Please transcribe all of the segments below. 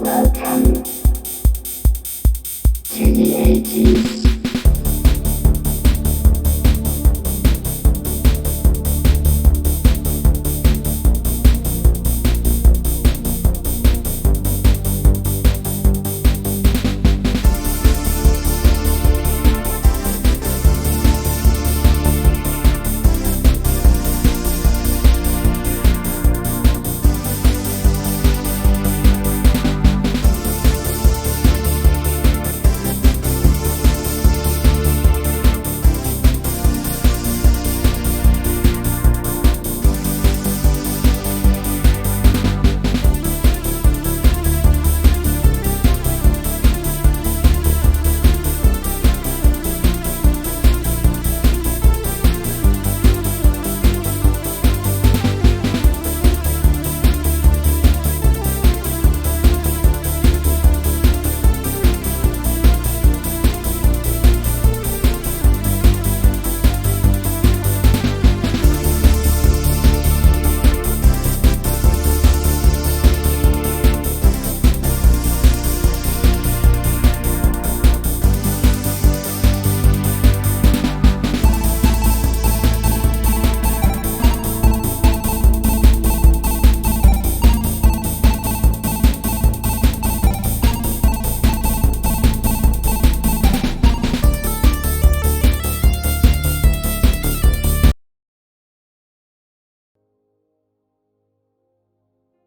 Welcome to the 80s.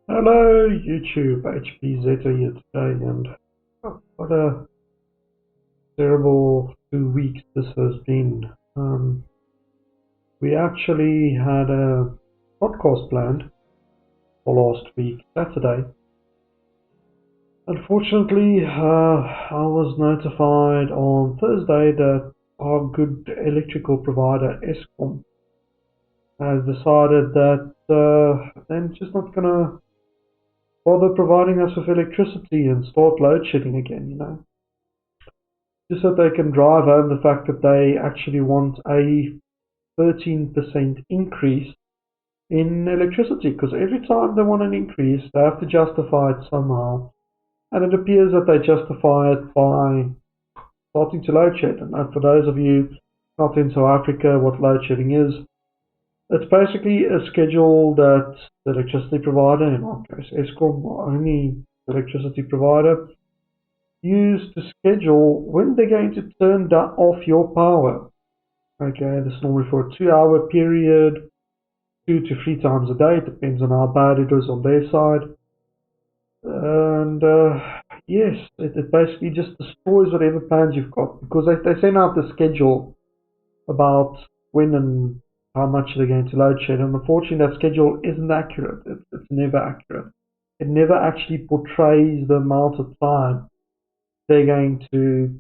Hello YouTube, HPZ here today, and what a terrible 2 weeks this has been. We actually had a podcast planned for last week, Saturday. Unfortunately, I was notified on Thursday that our good electrical provider, Eskom, has decided that they're just not going to bother providing us with electricity and start load shedding again, just so they can drive home the fact that they actually want a 13% increase in electricity, because every time they want an increase they have to justify it somehow, and it appears that they justify it by starting to load shed. And for those of you not in South Africa, what load shedding is, it's basically a schedule that the electricity provider, in our case Eskom, or only electricity provider, use to schedule when they're going to turn off your power. Okay, this is normally for a 2-hour period, 2 to 3 times a day, it depends on how bad it is on their side. And yes, it basically just destroys whatever plans you've got, because they send out the schedule about when and how much they're going to load shed, and unfortunately that schedule isn't accurate. It's never accurate. It never actually portrays the amount of time they're going to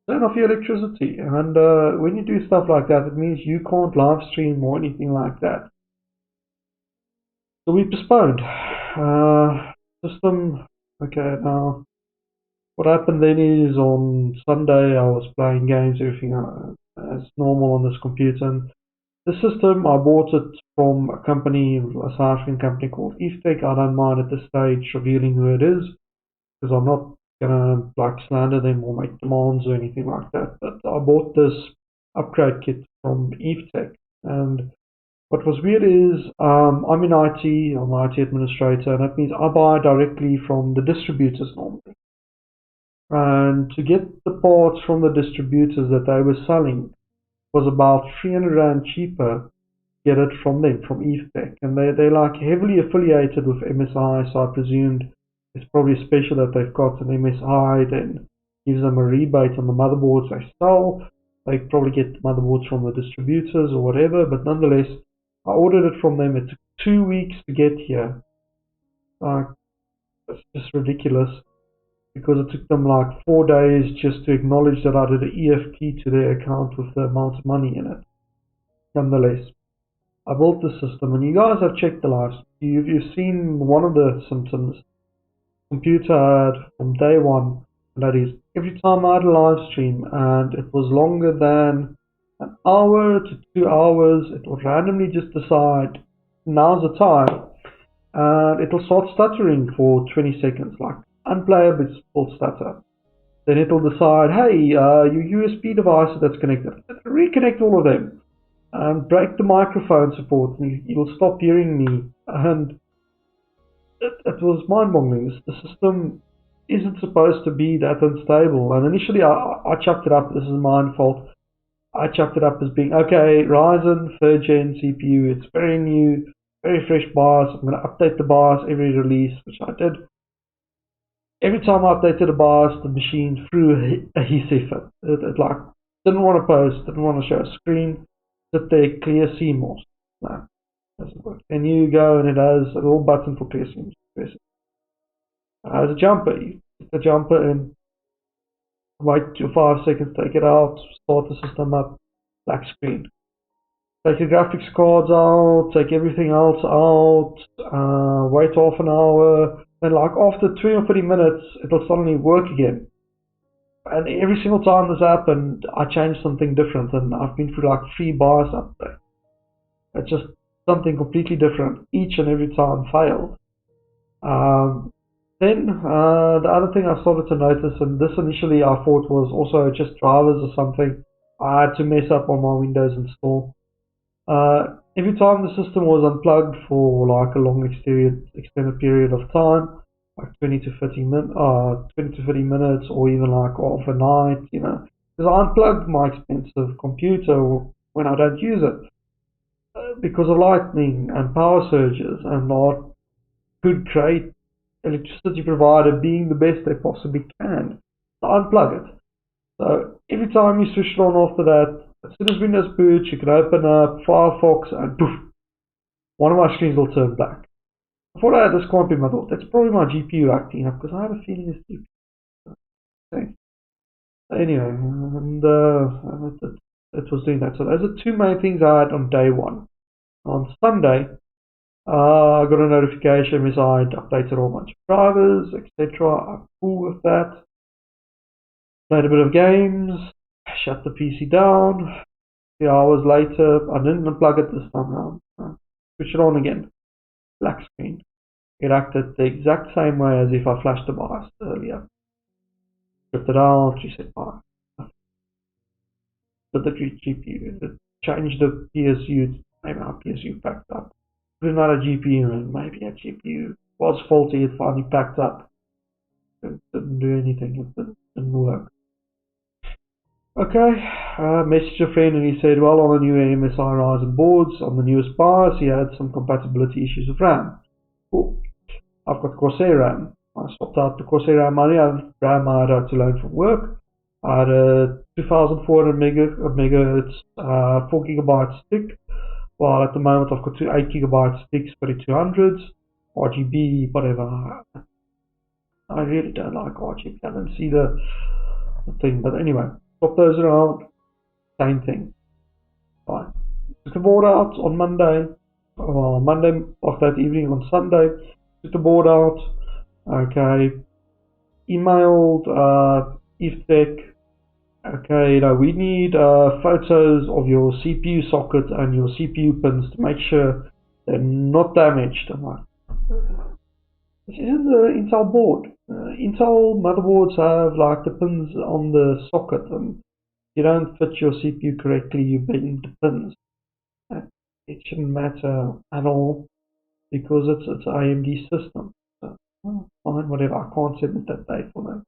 turn off your electricity. And when you do stuff like that, it means you can't live stream or anything like that. So we postponed system. Okay, now what happened then is on Sunday I was playing games, everything as normal on this computer. And the system, I bought it from a company, a South African company called Evetech. I don't mind at this stage revealing who it is, because I'm not gonna slander them or make demands or anything like that. But I bought this upgrade kit from Evetech, and what was weird is I'm in IT, I'm an IT administrator, and that means I buy directly from the distributors normally. And to get the parts from the distributors that they were selling was about 300 Rand cheaper, get it from them, from Evetech. And they're like heavily affiliated with MSI, so I presumed it's probably special that they've got an MSI, then gives them a rebate on the motherboards they sell. They probably get motherboards from the distributors or whatever, but nonetheless, I ordered it from them. It took 2 weeks to get here. It's just ridiculous, because it took them like 4 days just to acknowledge that I did an EFT to their account with the amount of money in it. Nonetheless, I built the system, and you guys have checked the live. You've seen one of the symptoms computer had from day one, and that is every time I had a live stream and it was longer than an hour to 2 hours, it will randomly just decide now's the time, and it'll start stuttering for 20 seconds, like unplayable stutter. Then it'll decide, hey, your USB devices that's connected, reconnect all of them, and break the microphone support, and you'll stop hearing me. And it was mind-boggling. The system isn't supposed to be that unstable. And initially, I chucked it up. This is my fault. I chucked it up as being, okay, Ryzen 3rd Gen CPU. It's very new, very fresh BIOS. I'm going to update the BIOS every release, which I did. Every time I updated the BIOS, the machine threw a HEC fit. It like didn't want to post, didn't want to show a screen, sit there, clear CMOS. No, doesn't work. And you go and it has a little button for clear CMOS. Press it. As a jumper, you put the jumper in, wait your 5 seconds, take it out, start the system up, black screen. Take your graphics cards out, take everything else out, wait half an hour, then like after 20 or 30 minutes, it'll suddenly work again. And every single time this happened, I changed something different, and I've been through like 3 BIOS updates. It's just something completely different, each and every time failed. Then the other thing I started to notice, and this initially I thought was also just drivers or something, I had to mess up on my Windows install. Every time the system was unplugged for like a long extended period of time, like 20 to 30 minutes, or even like overnight, because I unplugged my expensive computer when I don't use it because of lightning and power surges, and our good, great electricity provider being the best they possibly can to unplug it. So every time you switch it on after that, as soon as Windows boots, you can open up Firefox and poof, one of my screens will turn black. I thought I had this can't be my fault. That's probably my GPU acting up, because I have a feeling it's GPU. Okay. Anyway, and it was doing that. So those are 2 main things I had on day 1. On Sunday, I got a notification as I'd updated a whole bunch of drivers, etc. I'm cool with that. Played a bit of games, shut the PC down. A few hours later, I didn't unplug it this time around. Switch it on again. Black screen. It acted the exact same way as if I flashed the BIOS earlier. Stripped it out, reset BIOS. But the GPU, it changed the PSU, maybe our PSU packed up. Put another GPU in, maybe that GPU was faulty, it finally packed up. It didn't do anything, it didn't work. Okay, messaged a friend and he said, well, on the new MSI Ryzen boards, on the newest BIOS, he had some compatibility issues with RAM. Cool. I've got Corsair RAM. I swapped out the Corsair RAM money. I had RAM I had to loan from work. I had a 2400 megahertz 4GB stick, while at the moment I've got 2 8GB sticks, 3200s, RGB, whatever. I really don't like RGB. I don't see the thing, but anyway, swap those around. Same thing. Fine. Took the board out on Monday. Monday after that evening on Sunday. Took the board out. Okay. Emailed ETH. Okay, we need photos of your CPU socket and your CPU pins to make sure they're not damaged. I'm like, this isn't the Intel board. Intel motherboards have like the pins on the socket, and if you don't fit your CPU correctly, you bend the pins. It shouldn't matter at all because it's an AMD system. So, fine, whatever. I can't submit that day for them.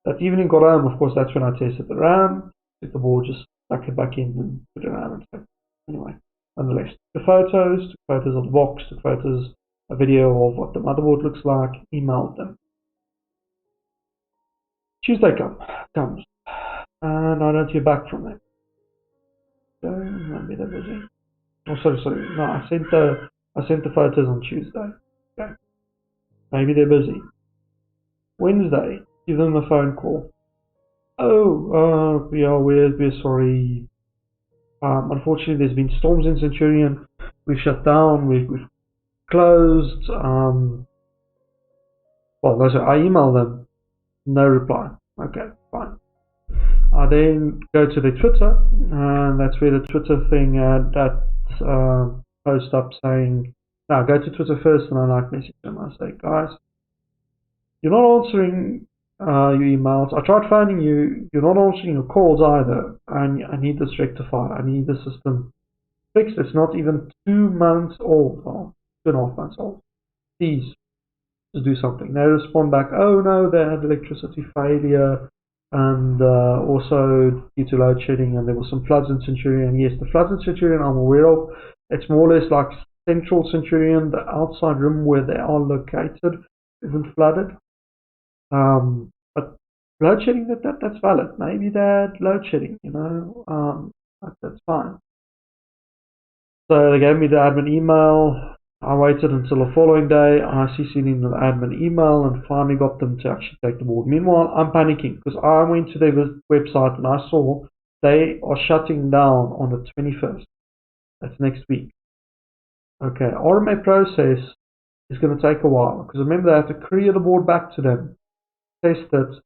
That evening got home, of course, that's when I tested the RAM, took the board, just stuck it back in and put it around and stuff. Anyway, nonetheless, took photos of the box, took photos, a video of what the motherboard looks like, emailed them. Tuesday comes, and I don't hear back from them. So maybe they're busy. Oh, sorry. No, I sent the photos on Tuesday. Okay. Maybe they're busy. Wednesday, give them a phone call. Yeah, we're sorry. Unfortunately, there's been storms in Centurion. We've shut down. We've closed. I emailed them. No reply. Okay, fine. I then go to their Twitter, and that's where the Twitter thing had that post up saying, no, go to Twitter first, and I message them. I say, guys, You're not answering your emails. I tried phoning you. You're not answering your calls either. And I need this rectified. I need the system fixed. It's not even 2 months old. Well, 2.5 months old. Please, to do something. They respond back, oh no, they had electricity failure and also due to load shedding, and there was some floods in Centurion. Yes, the floods in Centurion I'm aware of. It's more or less like central Centurion, the outside room where they are located isn't flooded. But load shedding, that's valid. Maybe they had load shedding, that's fine. So they gave me the admin email. I waited until the following day. I CC'd in the admin email and finally got them to actually take the board. Meanwhile, I'm panicking because I went to their website and I saw they are shutting down on the 21st. That's next week. Okay, RMA process is going to take a while because remember they have to courier the board back to them, test it,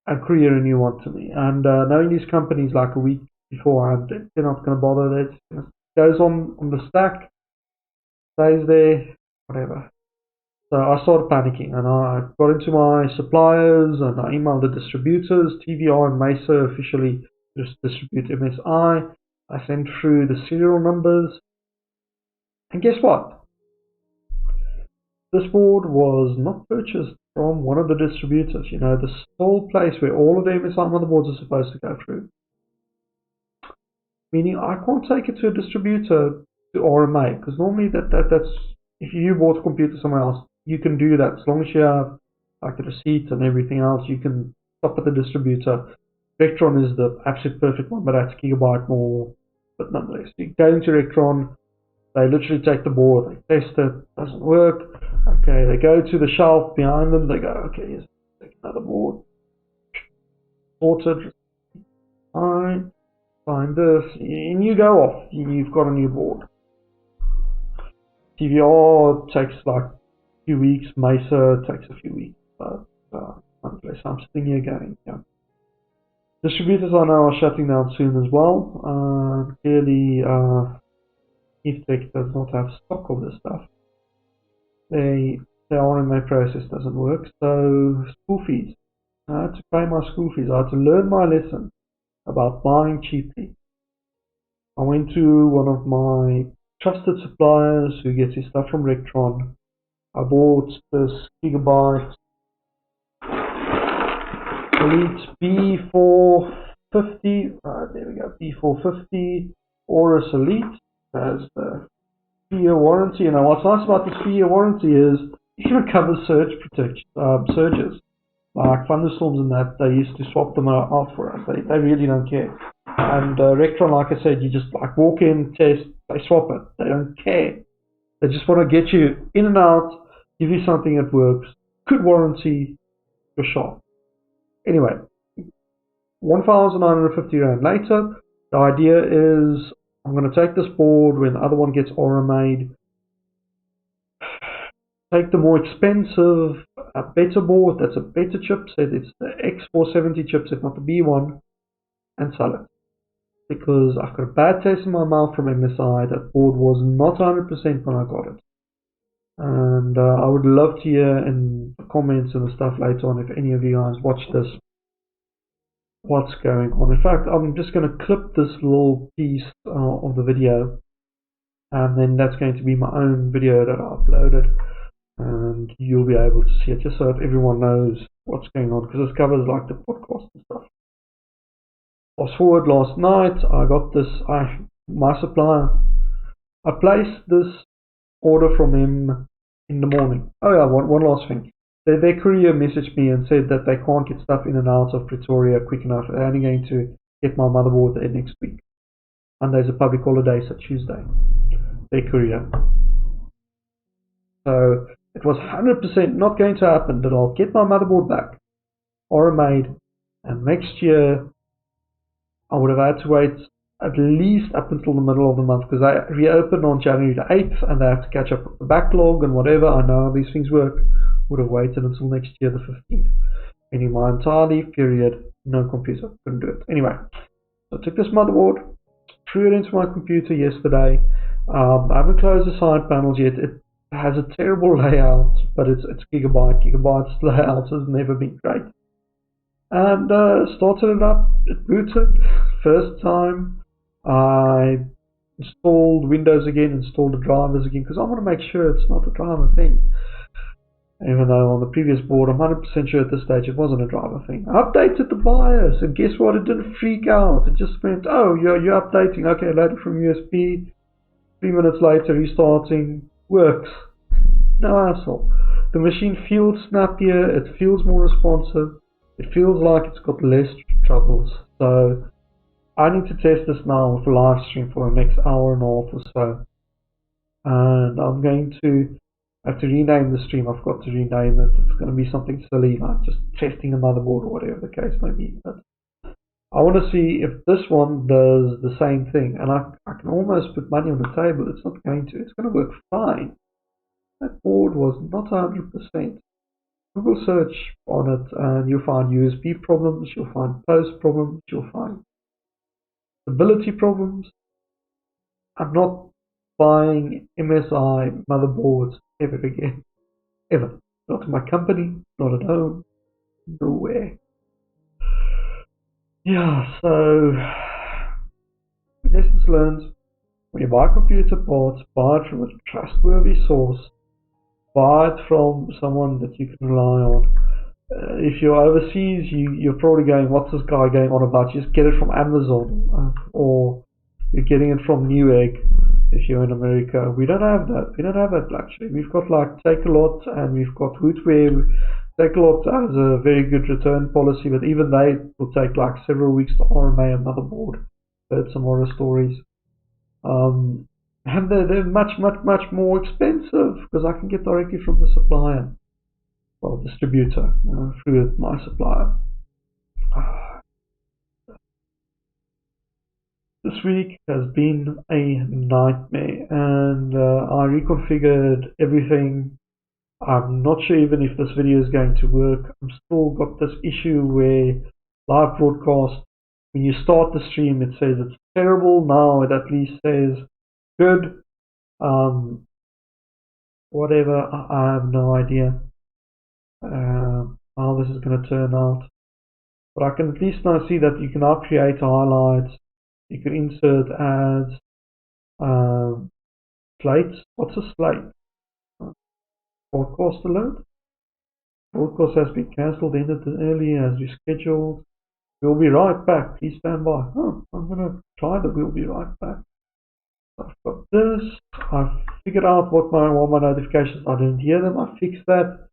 and courier a new one to me. And knowing these companies like a week beforehand, they're not going to bother. It goes on the stack, stays there, whatever. So I started panicking and I got into my suppliers and I emailed the distributors, TVR and Mesa officially just distribute MSI. I sent through the serial numbers. And guess what? This board was not purchased from one of the distributors, the sole place where all of the MSI motherboards are supposed to go through. Meaning I can't take it to a distributor to RMA because normally that's if you bought a computer somewhere else, you can do that as long as you have like the receipt and everything else. You can stop at the distributor. Vectron is the absolute perfect one, but that's Gigabyte more. But nonetheless, you go into Vectron, they literally take the board, they test it, doesn't work. Okay, they go to the shelf behind them, they go, okay, here's take another board, sorted, fine, find this, and you go off. You've got a new board. TVR takes like a few weeks, Mesa takes a few weeks, but nonetheless, I'm sitting here going, yeah. Distributors I know are shutting down soon as well. Clearly, Eftech does not have stock of this stuff. The RMA process doesn't work, so school fees. I had to pay my school fees. I had to learn my lesson about buying cheaply. I went to one of my trusted suppliers who gets his stuff from Rectron. I bought this Gigabyte Elite B450. There we go, B450 Aorus Elite. Has the 3-year warranty. And what's nice about this 3-year warranty is it even covers surge protection, surges. Like thunderstorms and that, they used to swap them out for us. They really don't care. And Rectron, like I said, you just like walk in, test, they swap it. They don't care. They just want to get you in and out, give you something that works. Good warranty, you're sharp. Anyway, 1,950 Rand later, the idea is I'm going to take this board when the other one gets RMA'd, take the more expensive, better board, that's a better chipset, it's the X470 chipset, not the B1, and sell it. Because I've got a bad taste in my mouth from MSI, that board was not 100% when I got it. And I would love to hear in the comments and the stuff later on if any of you guys watch this, what's going on. In fact, I'm just going to clip this little piece of the video, and then that's going to be my own video that I uploaded, and you'll be able to see it just so that everyone knows what's going on, because this covers like the podcast and stuff. Fast forward, last night I got this, my supplier, I placed this order from him in the morning. Oh yeah, one last thing. Their courier messaged me and said that they can't get stuff in and out of Pretoria quick enough. They're only going to get my motherboard there next week. Monday's a public holiday, so Tuesday. Their courier. So it was 100% not going to happen that I'll get my motherboard back, RMA'd, and next year I would have had to wait at least up until the middle of the month, because they reopen on January the 8th and they have to catch up with the backlog and whatever. I know how these things work. Would have waited until next year the 15th. And in my entire leave period, no computer, couldn't do it. Anyway, so I took this motherboard, threw it into my computer yesterday. I haven't closed the side panels yet. has a terrible layout, but it's Gigabyte. Gigabyte's layout has never been great. And started it up, it booted. First time I installed Windows again, installed the drivers again, because I want to make sure it's not a driver thing. Even though on the previous board, I'm 100% sure at this stage it wasn't a driver thing. I updated the BIOS, and guess what? It didn't freak out. It just went, oh, you're updating. Okay, loaded from USB. 3 minutes later, restarting. Works. No hassle. The machine feels snappier. It feels more responsive. It feels like it's got less troubles. So I need to test this now with a live stream for the next hour and a half or so. And I'm going to have to rename the stream. I've got to rename it. It's going to be something silly, like just testing a motherboard or whatever the case may be. But I want to see if this one does the same thing. And I can almost put money on the table. It's not going to. It's going to work fine. That board was not 100%. Google search on it and you'll find USB problems, you'll find post problems, you'll find stability problems. I'm not buying MSI motherboards ever again. Ever. Not in my company, not at home, nowhere. Yeah, so lessons learned. When you buy computer parts, buy it from a trustworthy source. Buy it from someone that you can rely on. If you're overseas, you're probably going, what's this guy going on about? You just get it from Amazon, or you're getting it from Newegg if you're in America. We don't have that. We don't have that luxury. We've got like Takealot, and we've got Hootware. Takealot has a very good return policy, but even they will take like several weeks to RMA a motherboard. Heard some horror stories. And they're much more expensive because I can get directly from the supplier, well, distributor, through my supplier. This week has been a nightmare, and I reconfigured everything. I'm not sure even if this video is going to work. I'm still got this issue where live broadcast, when you start the stream, it says it's terrible. Now it at least says good. Whatever, I have no idea how this is going to turn out. But I can at least now see that you can now create highlights. You can insert ads, slates. What's a slate? Broadcast alert. Broadcast has been cancelled, ended early as we scheduled. We'll be right back. Please stand by. Oh, I'm going to try the we'll be right back. I've got this. I've figured out what my notifications. I didn't hear them. I fixed that.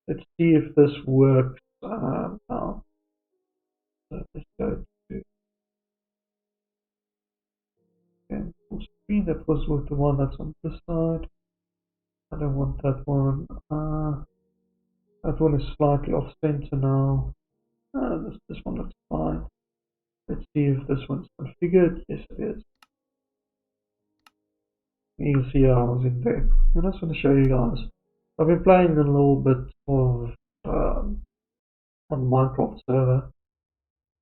Let's see if this works now. So let's go to full screen. That was with the one that's on this side. I don't want that one. That one is slightly off center now. This one looks fine. Let's see if this one's configured. Yes, it is. You can see I was in there. And I just want to show you guys. I've been playing a little bit of on Minecraft server.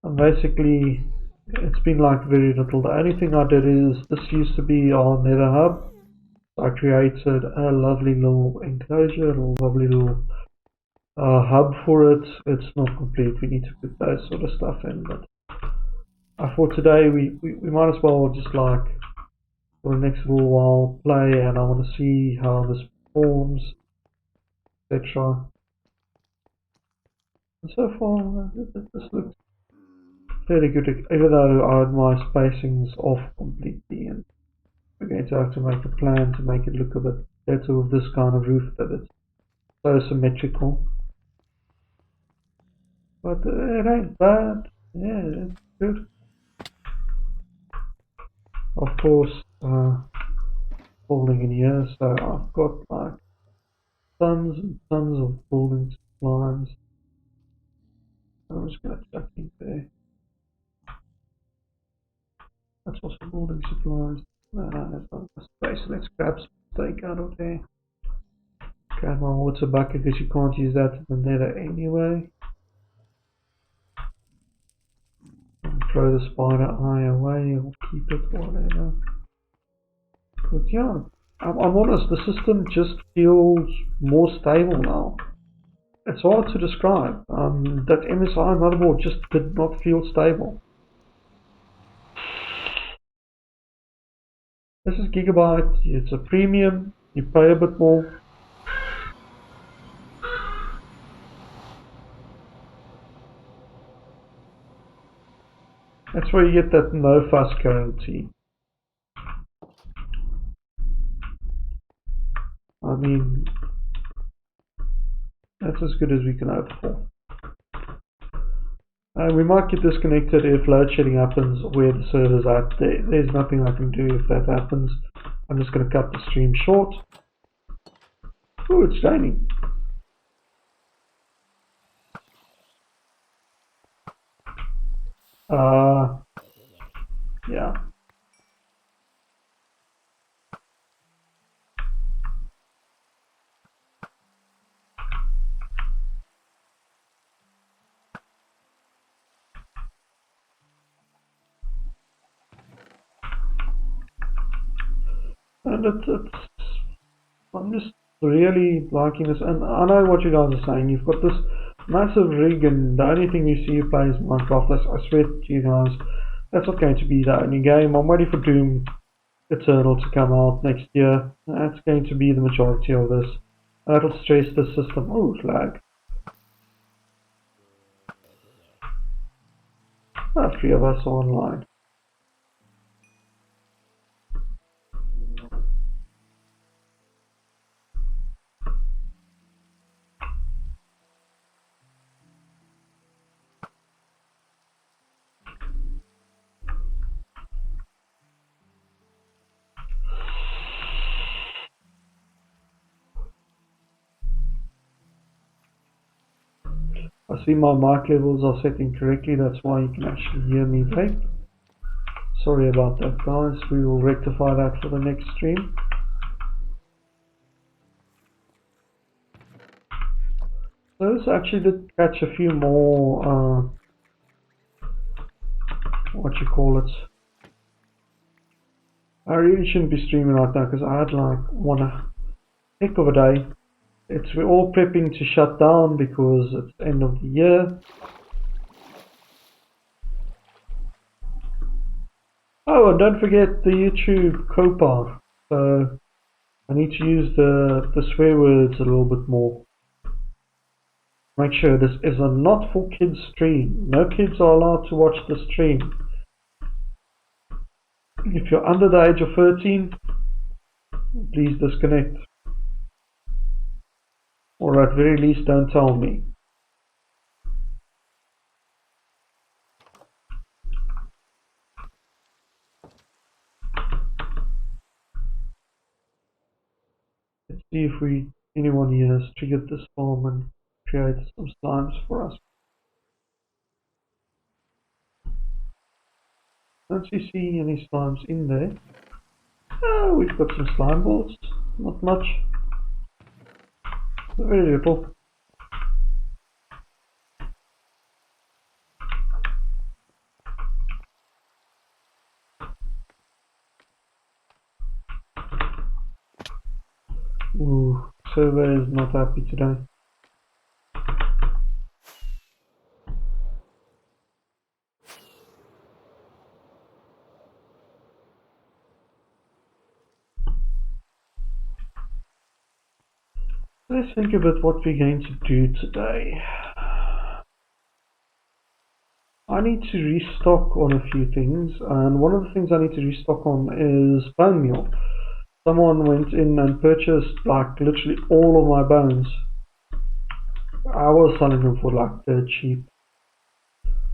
And basically, it's been like very little. The only thing I did is, this used to be our Nether hub. I created a lovely little enclosure, a lovely little hub for it. It's not complete. We need to put those sort of stuff in. But I thought today we might as well just like, for the next little while, play, and I want to see how this performs, etc. And so far, this looks fairly good, even though I had my spacings off completely, and we're going to have to make a plan to make it look a bit better with this kind of roof, that it's so symmetrical. But it ain't bad. Yeah, it's good. Of course, building in here, so I've got like tons and tons of building supplies. I'm just going to chuck in there. That's also building supplies. There's not enough space. Let's grab some steak out of there. Grab my water bucket because you can't use that in the nether anyway. And throw the spider eye away or keep it, whatever. But yeah, I'm honest, the system just feels more stable now. It's hard to describe. That MSI motherboard just did not feel stable. This is Gigabyte, it's a premium, you pay a bit more. That's where you get that no fuss guarantee. I mean, that's as good as we can hope for. We might get disconnected if load shedding happens where the server's at. There's nothing I can do if that happens. I'm just going to cut the stream short. Oh, it's raining. Yeah. And I'm just really liking this. And I know what you guys are saying. You've got this massive rig, and the only thing you see you play is Minecraft. I swear to you guys, that's not going to be the only game. I'm waiting for Doom Eternal to come out next year. That's going to be the majority of this. That'll stress the system. Oh, lag. 3 of us online. I see my mic levels are set incorrectly. That's why you can actually hear me vape. Sorry about that, guys. We will rectify that for the next stream. So this actually did catch a few more, what you call it. I really shouldn't be streaming right now because I had like one heck of a day. We're all prepping to shut down because it's the end of the year. Oh, and don't forget the YouTube co-part. So I need to use the swear words a little bit more. Make sure this is a not for kids stream. No kids are allowed to watch the stream. If you're under the age of 13, please disconnect. Or at very least don't tell me. Let's see if anyone here has triggered this farm and created some slimes for us. Don't you see any slimes in there? Oh, we've got some slime balls. Not much. Very little. Ooh, server is not happy today. Let's think about what we're going to do today. I need to restock on a few things, and one of the things I need to restock on is bone meal. Someone went in and purchased like literally all of my bones. I was selling them for like dirt cheap.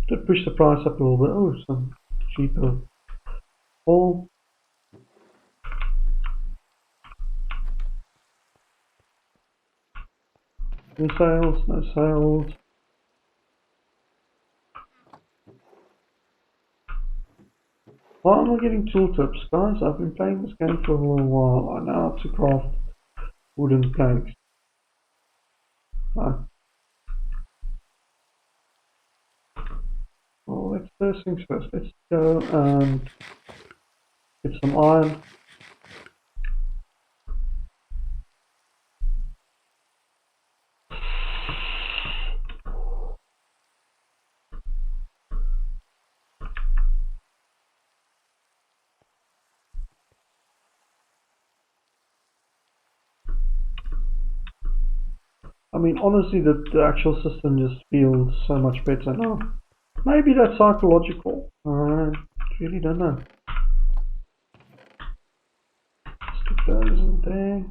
To push the price up a little bit. Oh, some cheaper. Oh. No sales, no sales. Why am I getting tooltips, guys? I've been playing this game for a little while. I know how to craft wooden planks. Well, let's first things first. Let's go and get some iron. mean, honestly, the actual system just feels so much better now. Maybe that's psychological. I really don't know. Stick those in there.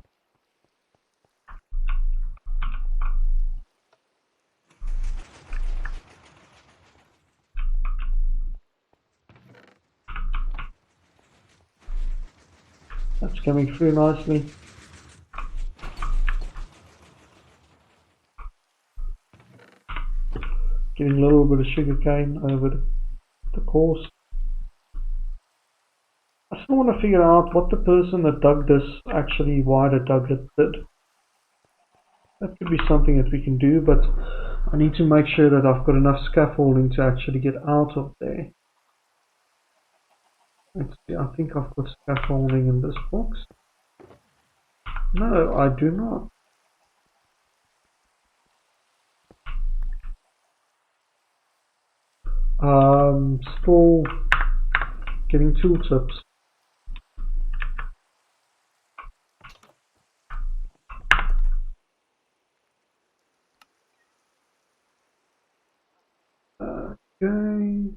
That's coming through nicely. Getting a little bit of sugarcane over the course. I still want to figure out what the person that dug this actually, why they dug it, did. That could be something that we can do, but I need to make sure that I've got enough scaffolding to actually get out of there. Let's see, I think I've got scaffolding in this box. No, I do not. Still getting tooltips. Okay.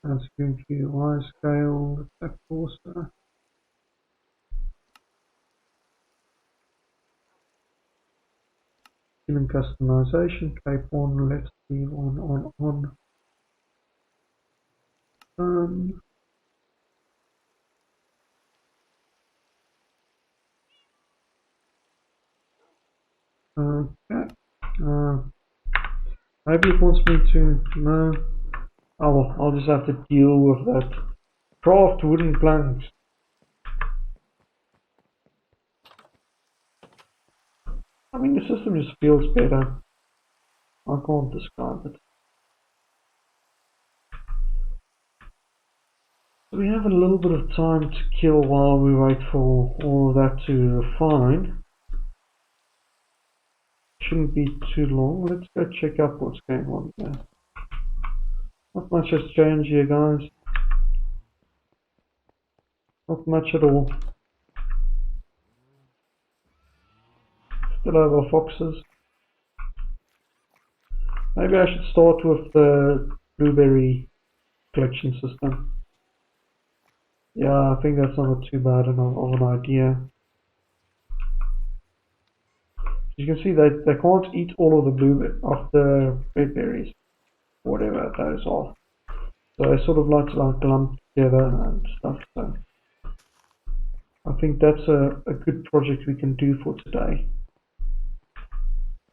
That's going to be Y scale, that courser. Human customization, cape on, left sleeve on. Okay. Maybe it wants me to, no. Oh well, I'll just have to deal with that. Craft wooden planks. I mean, the system just feels better. I can't describe it. So we have a little bit of time to kill while we wait for all of that to refine. Shouldn't be too long. Let's go check out what's going on there. Not much has changed here, guys. Not much at all. Still over foxes. Maybe I should start with the blueberry collection system. Yeah, I think that's not too bad of an idea. You can see they can't eat all of the red berries, whatever those are. So they sort of like lump together and stuff. So I think that's a good project we can do for today.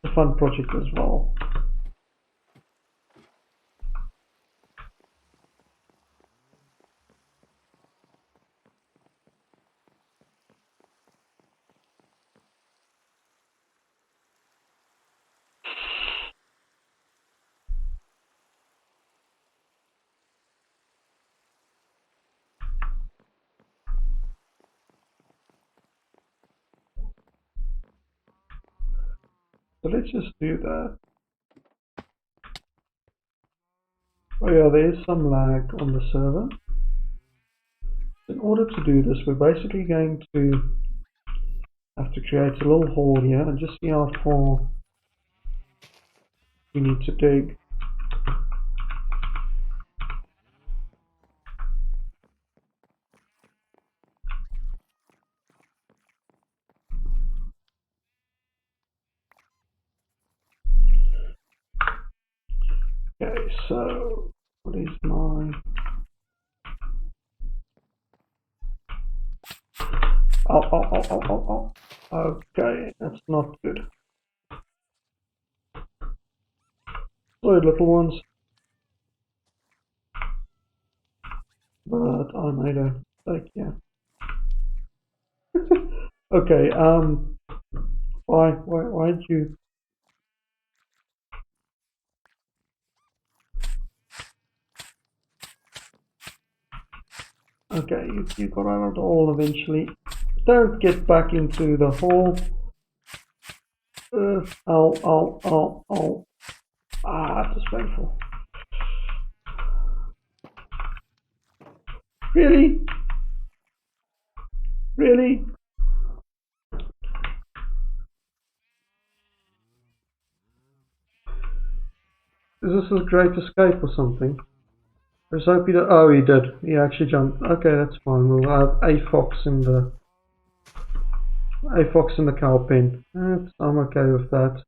It's a fun project as well. So let's just do that. Oh yeah, there is some lag on the server. In order to do this, we're basically going to have to create a little hole here and just see how far we need to dig. Okay, so what is my... Oh. Okay, that's not good. Sorry, little ones. But I made a mistake, yeah. Okay, why did you... Okay, you got out of the hole eventually. Don't get back into the hole. Ow. Ah, that's painful. Really? Really? this his great escape or something? I just hope he did. Oh, he did. He actually jumped. Okay, that's fine. We'll have a fox in the cow pen. I'm okay with that.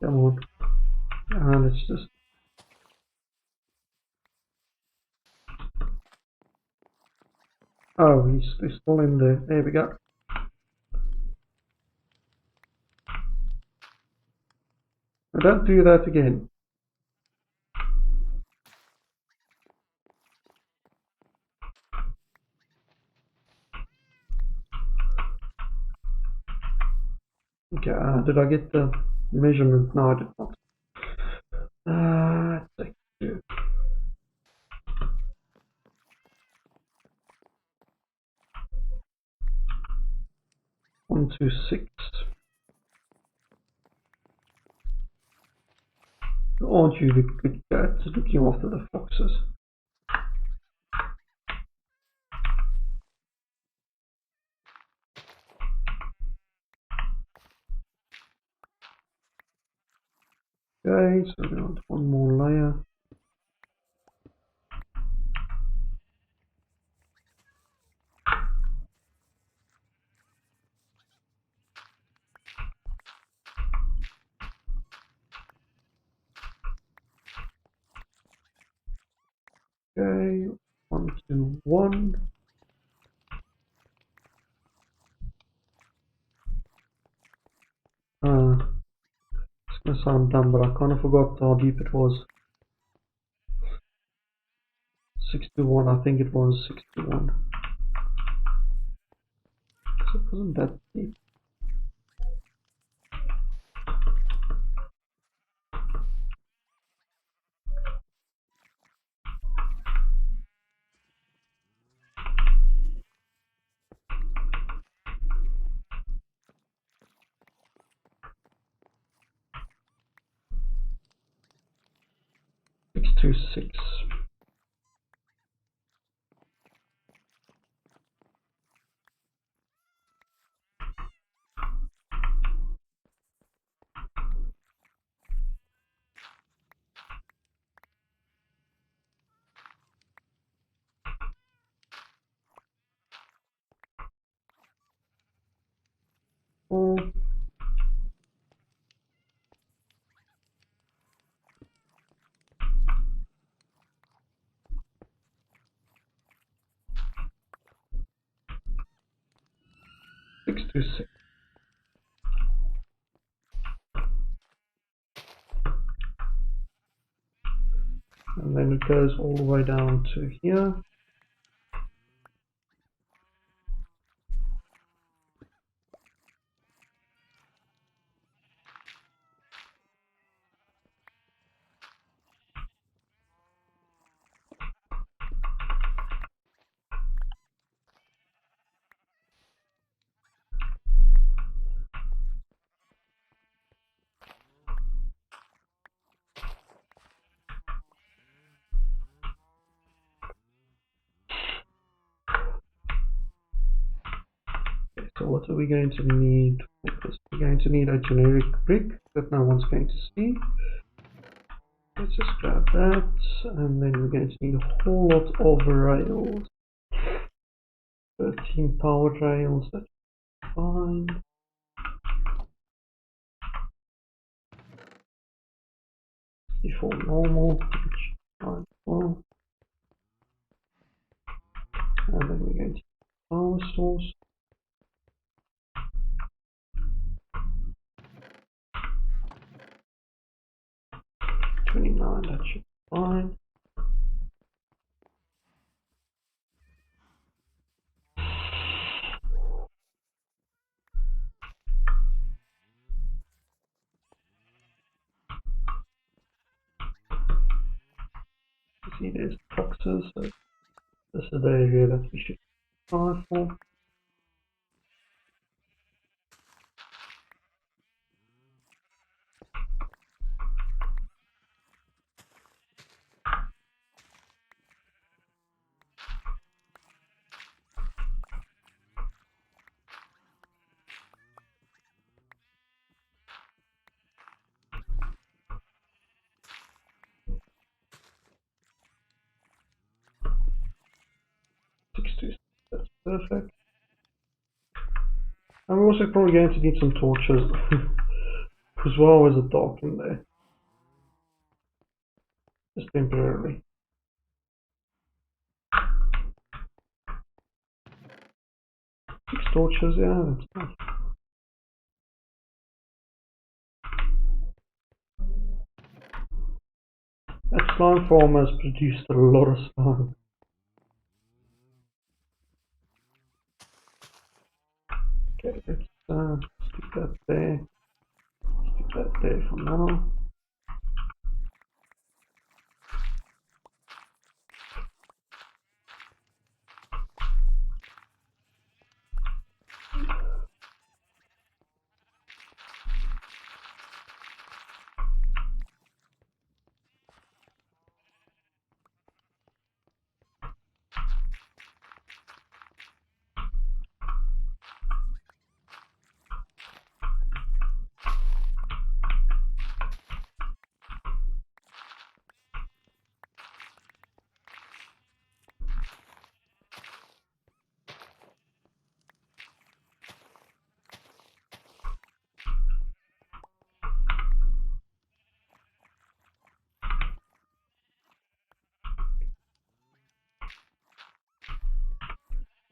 Come on. Let's just. Oh, he's still in there. There we go. Now don't do that again. Okay, did I get the measurement? No, I did not. Take two. 126. Aren't you the good cat looking after the foxes? Okay, so we want one more layer. Okay, 1, 2, 1. It's gonna sound dumb, but I kind of forgot how deep it was. 6 to 1, I think it was 6 to 1. So it wasn't that deep. 6 to 6. Oh. 6 to 6. And then it goes all the way down to here. So what are we going to need for this? We're going to need a generic brick that no one's going to see. Let's just grab that, and then we're going to need a whole lot of rails. 13 power rails, that's fine. Before normal, which is fine as well. And then we're going to power source. That should be fine. You see there's boxes, so this is the area that we should try for. 626. That's perfect. And we're also probably going to need some torches as well as a dark in there. Just temporarily. Six torches, yeah, that's nice. That slime farm has produced a lot of slime. Okay, let's stick that there. Stick that there for now.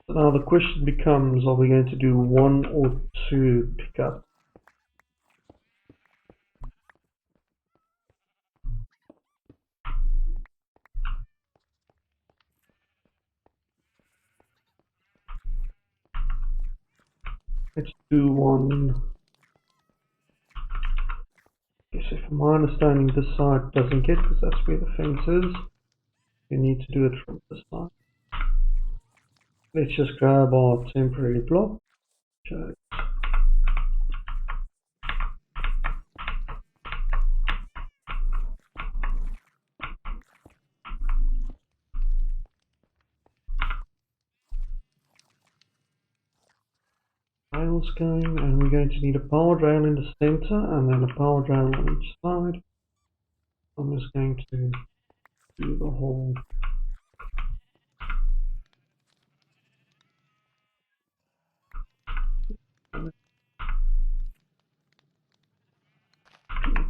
So now the question becomes, are we going to do 1 or 2 pickup? Let's do 1. Okay, so from my understanding this side doesn't get, because that's where the fence is. We need to do it from this side. Let's just grab our temporary block. Rails going, and we're going to need a power rail in the center and then a power rail on each side. I'm just going to do the whole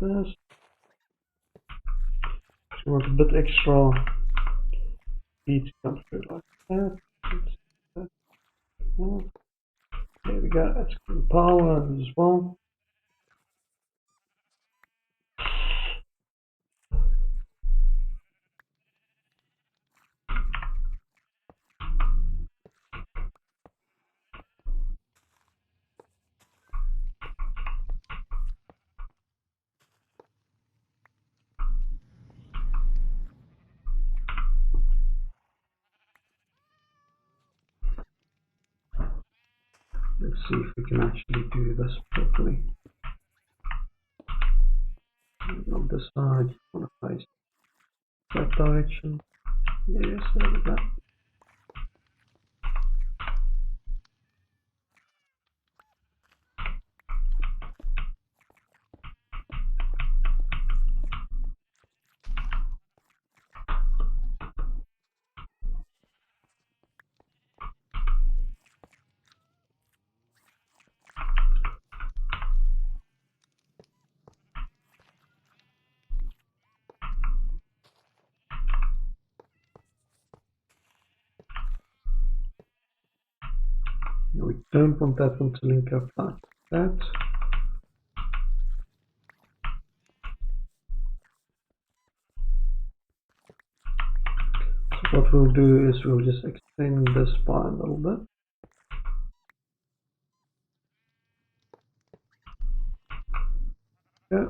this. So we want a bit extra speed to come through like that. There we go, that's good power as well. Let's see if we can actually do this properly. On this side, you want to face that direction. Yes, there we go. Now we don't want that one to link up like that. So what we'll do is we'll just extend this by a little bit. Yeah.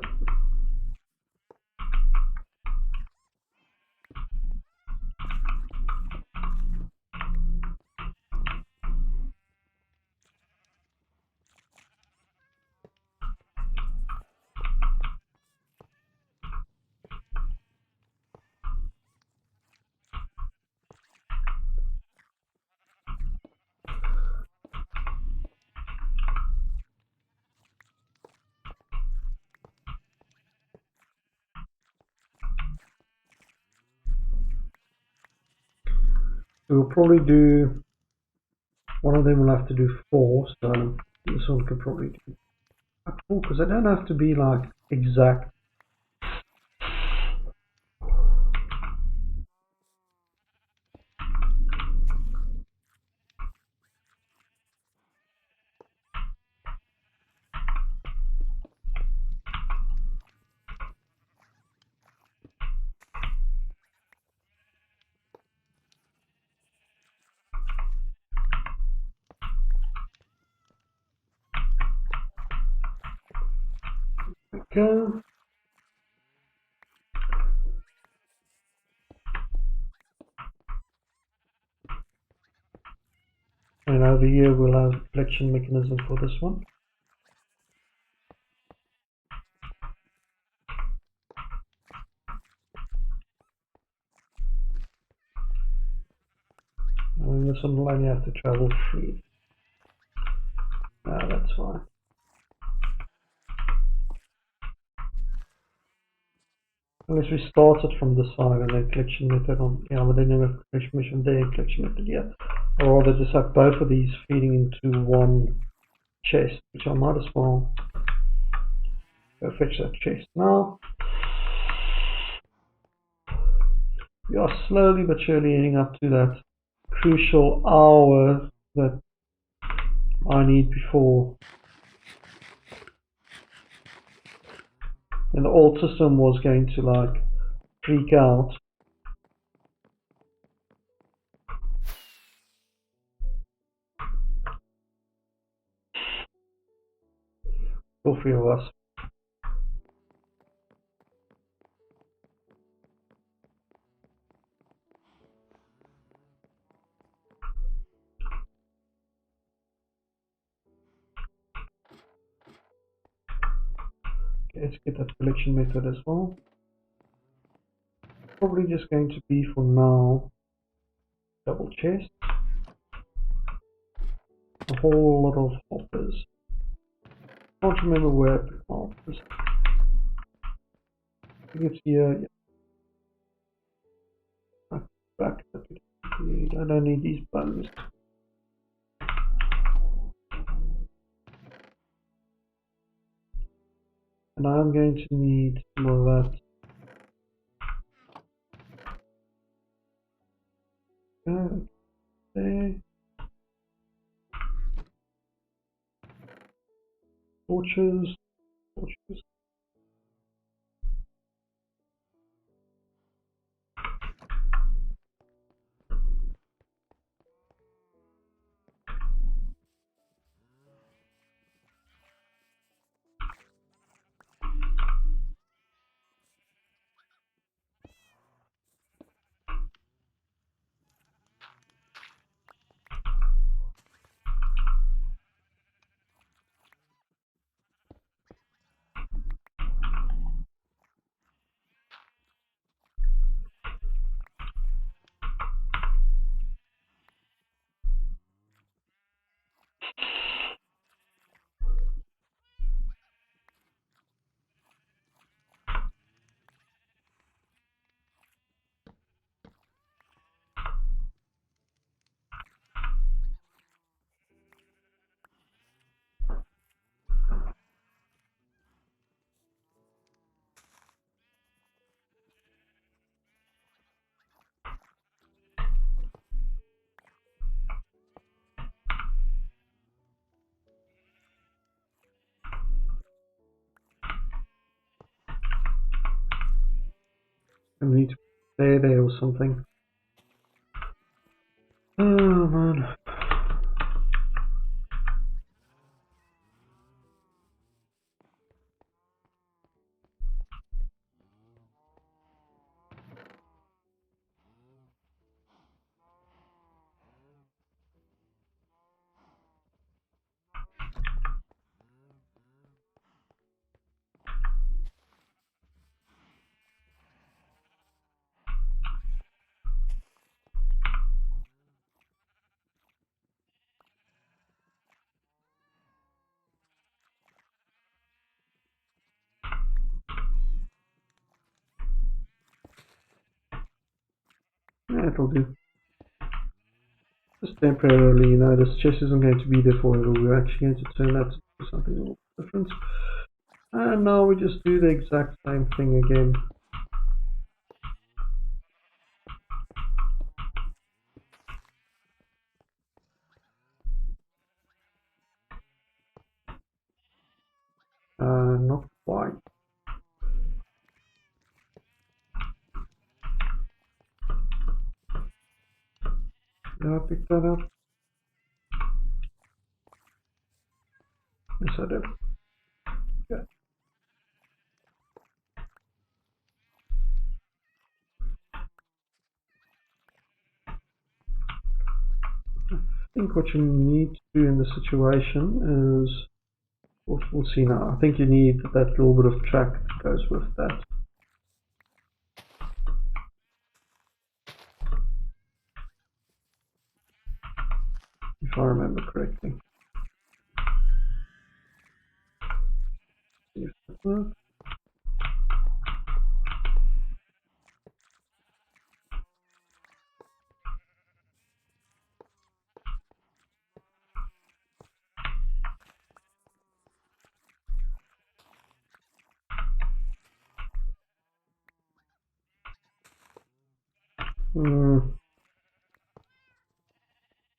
We'll probably do One of them will have to do 4, so this one could probably do 4, because they don't have to be like exact. Go. And over here we'll have collection mechanism for this one. And this one will only have to travel 3. No, that's fine. Unless we started from this side and then collection method on, yeah, but then you have collection mission there and collection method here. Or rather just have both of these feeding into one chest, which I might as well go fetch that chest now. We are slowly but surely heading up to that crucial hour that I need before. And the old system was going to like freak out. All 3 of us. Okay, let's get that collection method as well. Probably just going to be for now double chest. A whole lot of hoppers. Can't remember where I put hoppers. I think it's here. Yeah. Back. I don't need these bones. And I'm going to need more of that. There. Torches. I need to stay there or something. Oh man. Yeah, it'll do. just temporarily, you know, this chest isn't going to be there forever. We're actually going to turn that to something a little different. And now we just do the exact same thing again. Not quite. Did I pick that up? Yes, I did. Yeah. I think what you need to do in this situation is, we'll see now. I think you need that little bit of track that goes with that. If I remember correctly. See if that works.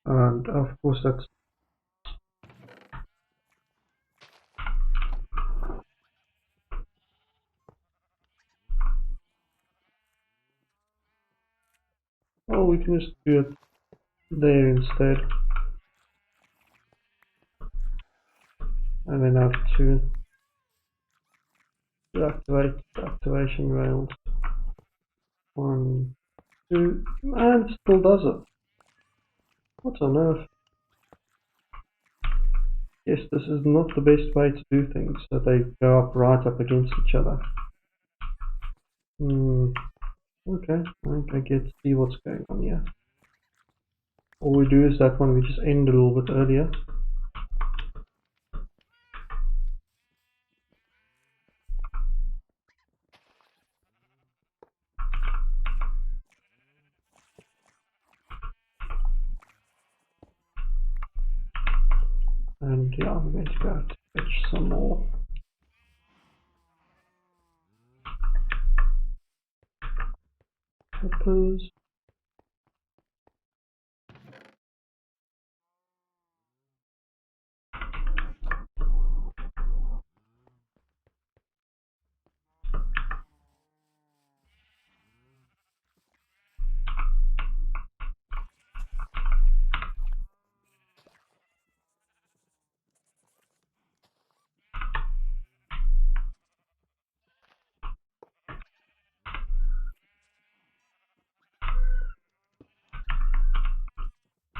And of course that's we can just do it there instead. And then have to deactivate the activation rails. 1, 2, and it still does it. What on earth? Yes, this is not the best way to do things, so they go up right up against each other. Okay, I think I get to see what's going on here. All we do is that one, we just end a little bit earlier. And yeah, I'm going to go to fetch some more. Peppers.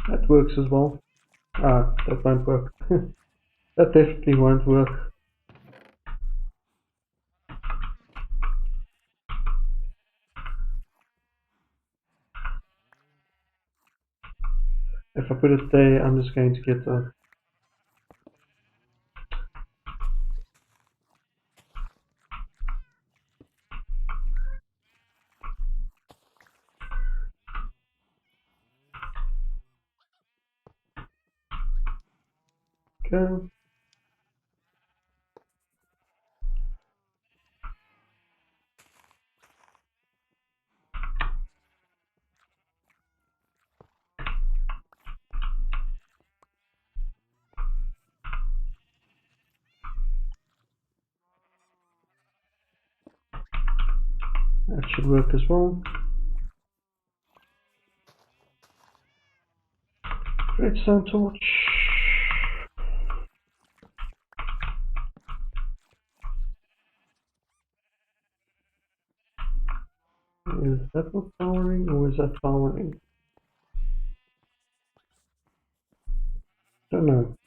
That works as well. That won't work. That definitely won't work. If I put it there, I'm just going to get a... Okay. That should work as well. Redstone torch. Is that not powering, or is that powering? Don't know.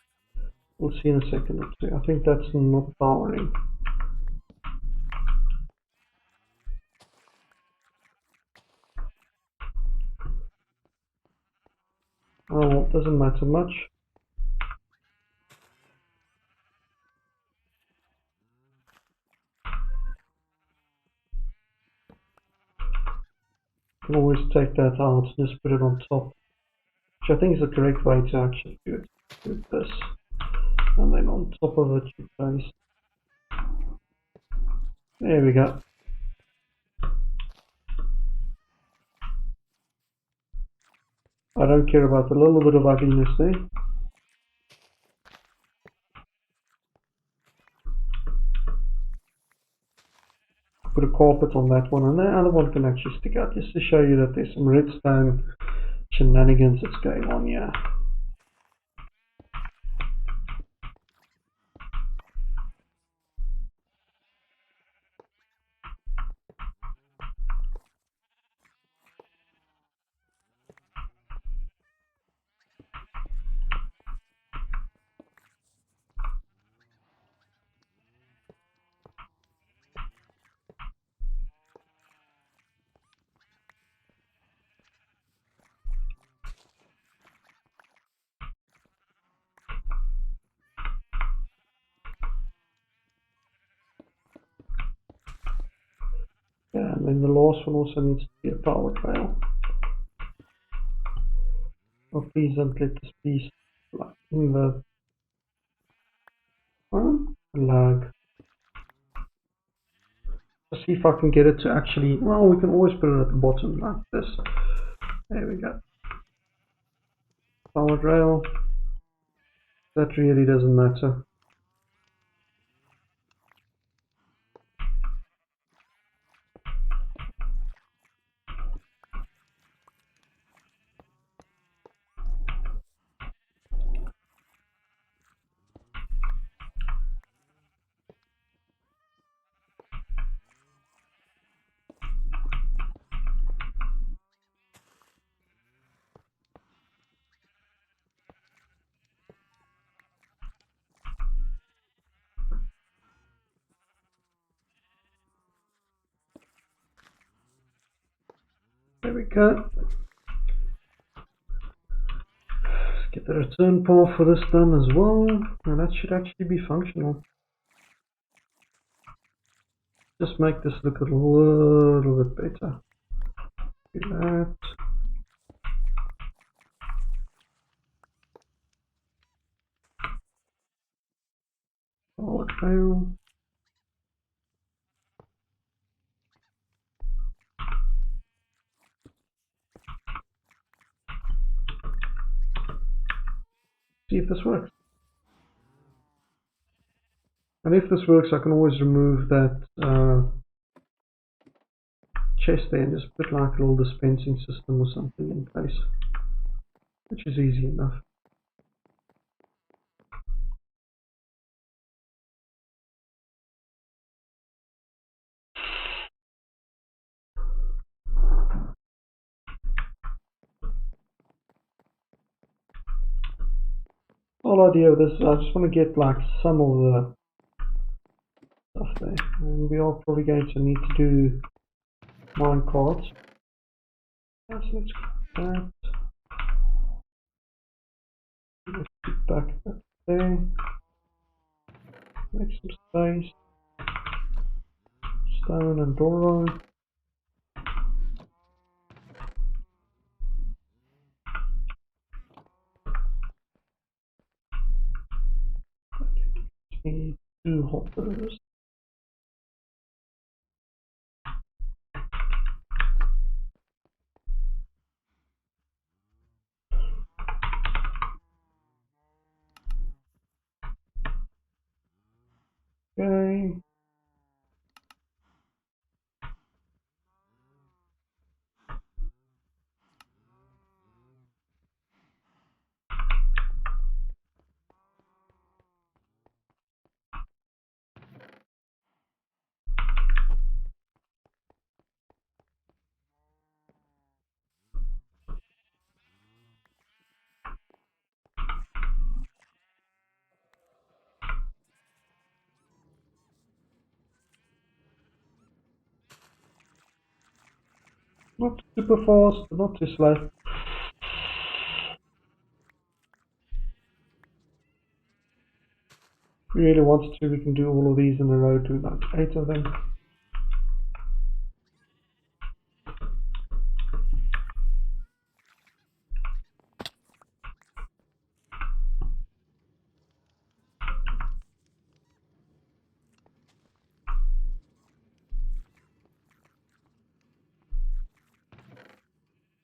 We'll see in a second or two. I think that's not powering. Oh, well, it doesn't matter much. You can always take that out and just put it on top, which I think is the correct way to actually do it. With this, and then on top of it you place. There we go. I don't care about the little bit of ugliness there. Put a carpet on that one, and the other one can actually stick out just to show you that there's some redstone shenanigans that's going on here. Yeah, and then the last one also needs to be a power trail. Oh, please don't let this be like in the lag. Let's see if I can get it to actually, well, we can always put it at the bottom like this. There we go. Power rail. That really doesn't matter. There we go. Let's get the return path for this done as well. And that should actually be functional. Just make this look a little bit better. Do that. Power trail. See if this works. And if this works, I can always remove that chest there and just put like a little dispensing system or something in place, which is easy enough. The whole idea of this, I just want to get like some of the stuff there, and we are probably going to need to do mine cards. So let's go that. Let's put back that there. Make some space. Stone and Doro. Need 2 hoppers. Okay. Not super fast, but not too slow. If we really wanted to, we can do all of these in a row, do like 8 of them.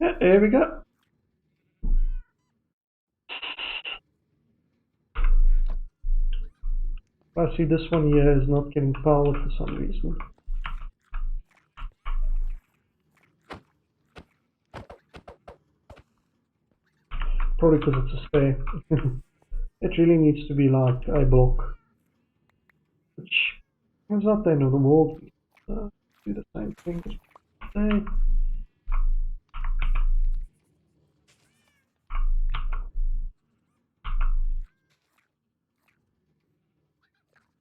Yeah, there we go. I see this one here is not getting powered for some reason. Probably because it's a spare. It really needs to be like a block. Which turns out the end of the world. Do the same thing as today.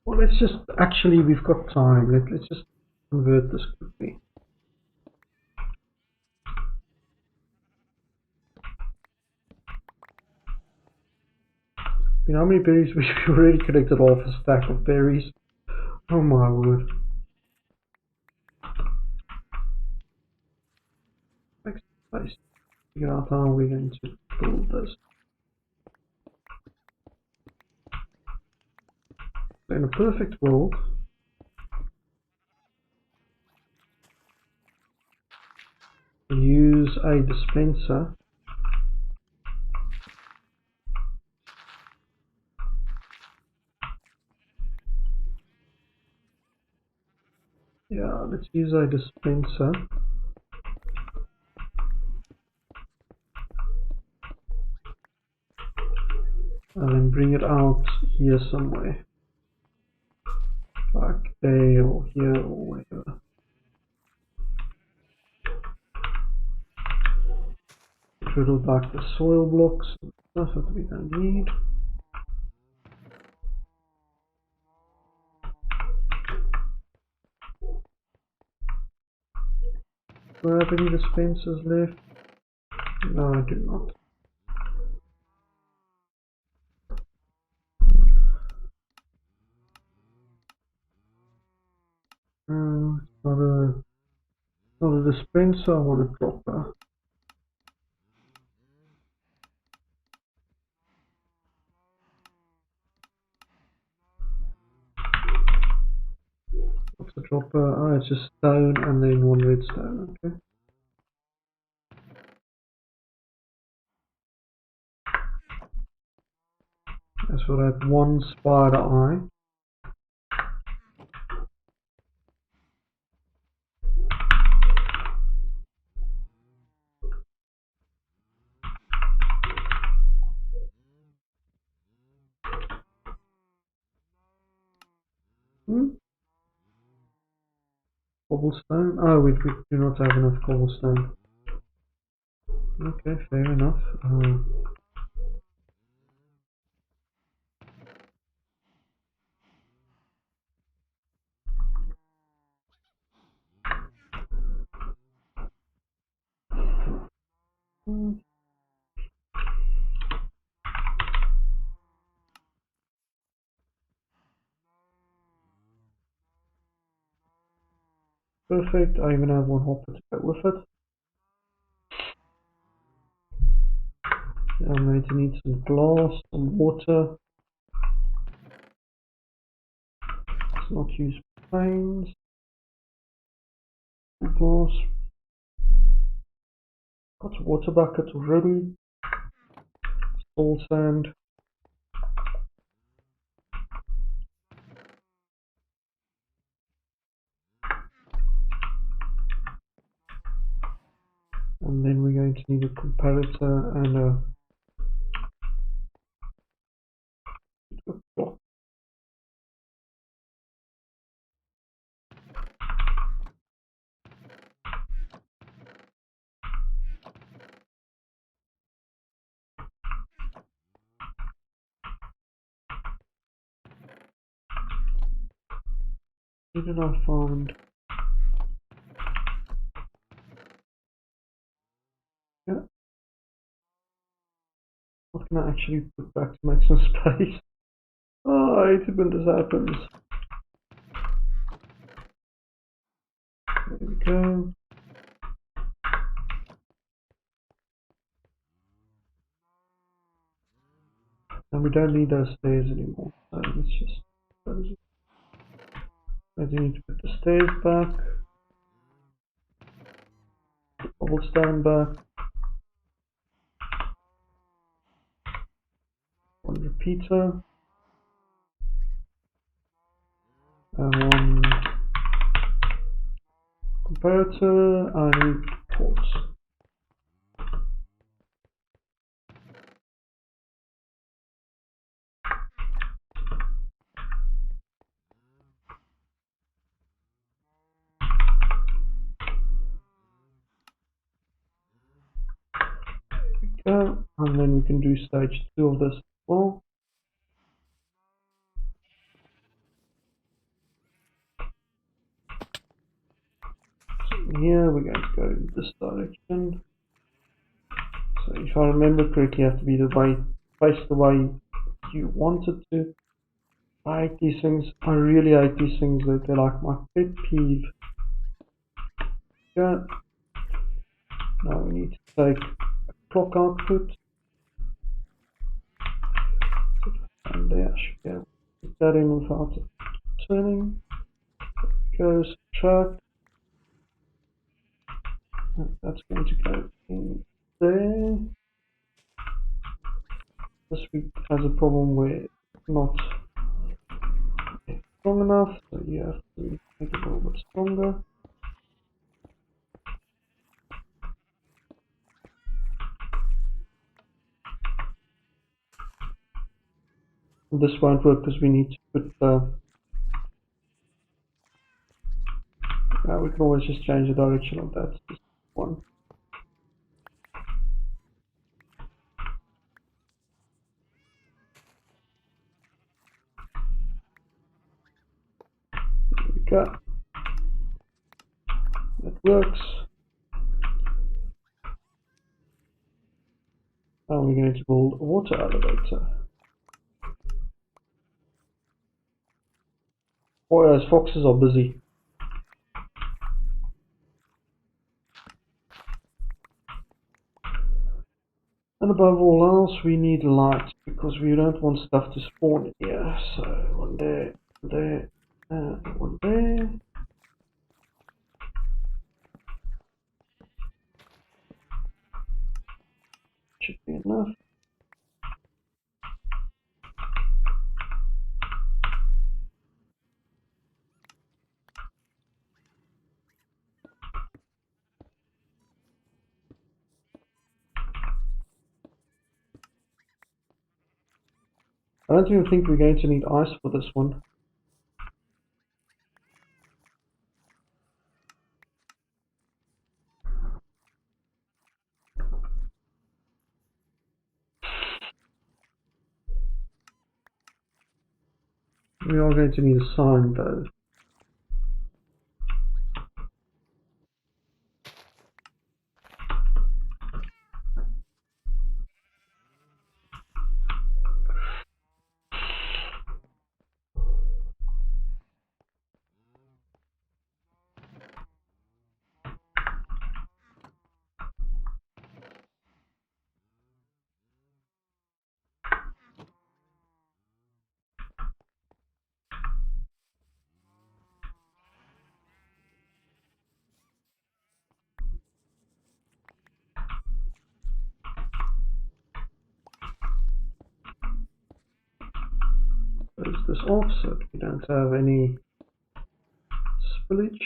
Well, let's just, actually, we've got time. Let's just convert this quickly. You know how many berries we've already collected off a stack of berries? Oh my word. Next place. Figure out how we're going to build this. In a perfect world, we use a dispenser. Yeah, let's use a dispenser. And then bring it out here somewhere. Like there or here or wherever. Whittle back the soil blocks, stuff that we don't need. Do I have any dispensers left? No, I do not. Not a dispenser, I want a dropper. What's the dropper? Oh, it's just stone and then one redstone, okay. As for that one spider eye. Cobblestone? Oh, we do not have enough cobblestone. Okay, fair enough. Perfect, I even have one hopper to go with it. I'm going to need some glass, some water. Let's not use planes. Glass. Got a water bucket already. Soul sand. And then we're going to need a comparator and a block. What did I find? Yeah. What can I actually put back to make some space? Oh, I hate it when this happens. There we go. And we don't need those stairs anymore. So let's just close it. I do need to put the stairs back. Cobblestone back. one repeater, and one comparator. I need ports. And then we can do stage 2 of this as well. So here we're going to go in this direction. So if I remember correctly, you have to be the way, face the way you want it to. I hate these things. I really hate these things. They're like my pet peeve. Yeah. Now we need to take a clock output. And there I should be able to put that in without it turning. Goes subtract. And that's going to go in there. This week has a problem where it's not strong enough, so you have to make it a little bit stronger. And this won't work because we need to put we can always just change the direction of that. Just one. There we go. That works. Now we're going to build a water elevator. Boy, those foxes are busy. And above all else, we need light because we don't want stuff to spawn in here. So one there, and one there. Should be enough. I don't even think we're going to need ice for this one. We are going to need a sign though. Close this off so that we don't have any spillage.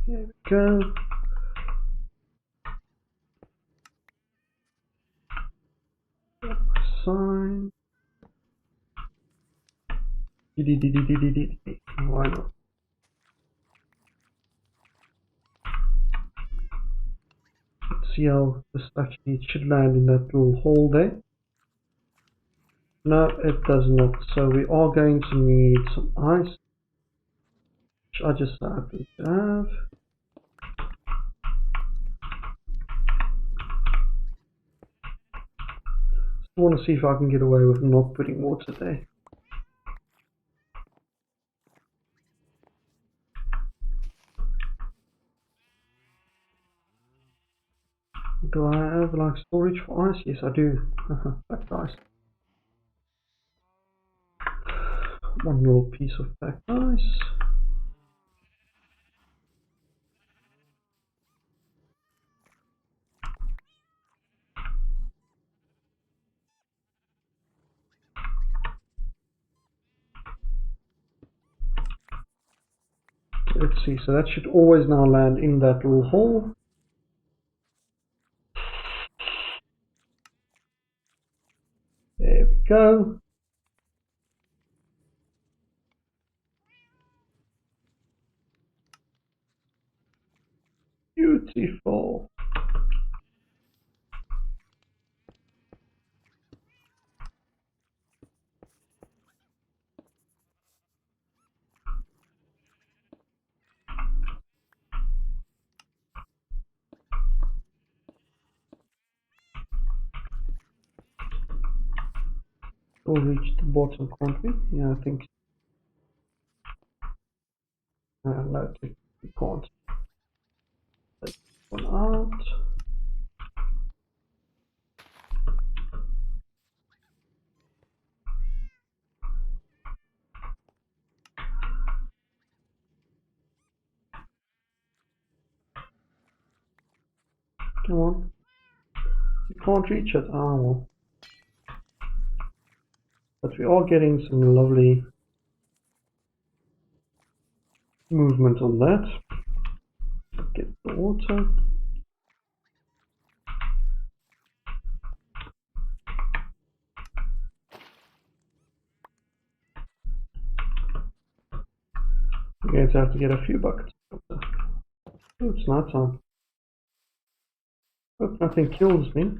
There we go. Got my sign. Why not? Let's see how this actually it should land in that little hole there. No, it does not. So we are going to need some ice, which I just happen to have. I want to see if I can get away with not putting water there. Do I have like storage for ice? Yes, I do. Packed ice. One little piece of packed ice. let's see. So that should always now land in that little hole. There we go. Beautiful. We'll reach the bottom, can't we? Yeah, I think. No, we can't. Take this one out. Come on. You can't reach it. Ah, well. But we are getting some lovely movement on that. Get the water. We're going to have to get a few buckets of water. Oh, it's night time. Hope nothing kills me.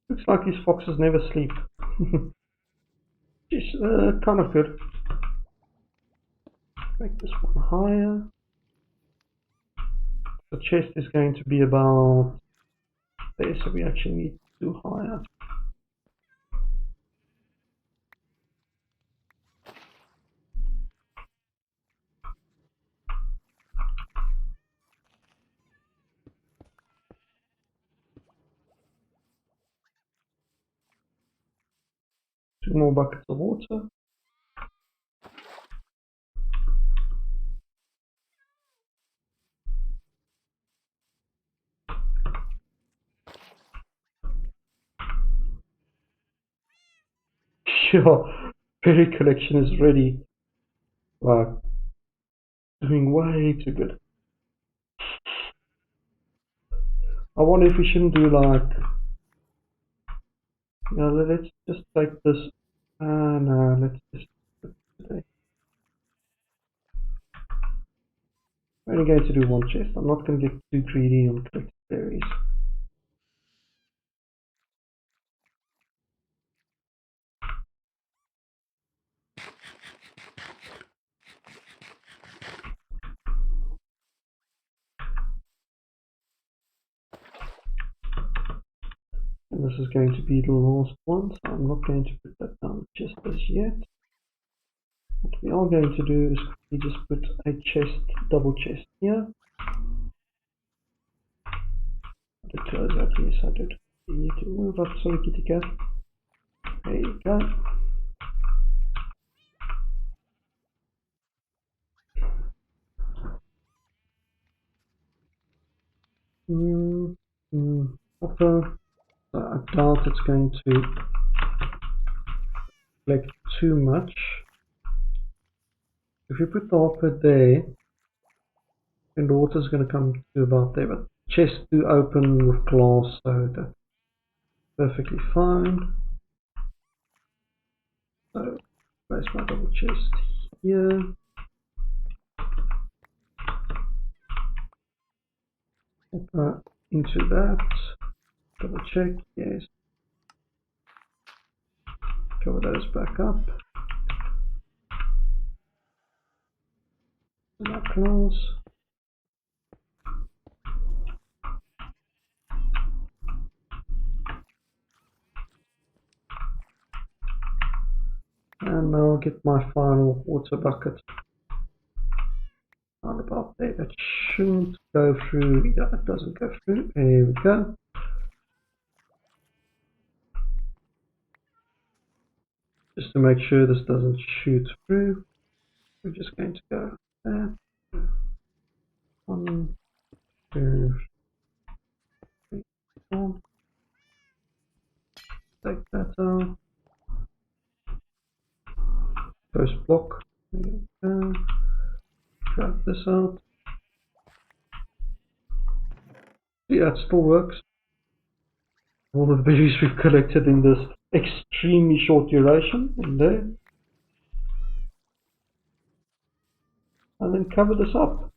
Looks like these foxes never sleep. It's kind of good. Make this one higher. The chest is going to be about there, so we actually need to do higher. Two more buckets of water. Sure, berry collection is ready. Like, doing way too good. I wonder if we shouldn't do like, you know, let's just take this. No, let's just put it today. I'm only going to do one chest. I'm not going to get too greedy on collected berries. And this is going to be the last one, so I'm not going to put that down just as yet. What we are going to do is quickly just put a chest, double chest here. I did close that, yes I did. You need to move up, sorry kitty cat. There you go. Hopper. I doubt it's going to collect too much. If you put the hopper there, then the water is going to come to about there, but chests do open with glass, so that's perfectly fine. So place my double chest here. Hopper into that. Double check, yes. Cover those back up. And our claws. And now I'll get my final water bucket. Around about there. That shouldn't go through. Yeah, it doesn't go through. There we go. Just to make sure this doesn't shoot through, we're just going to go there. 1, 2, 3, 4. Take that out. First block. There you go. Drag this out. Yeah, it still works. All of the berries we've collected in this extremely short duration in there. And then cover this up.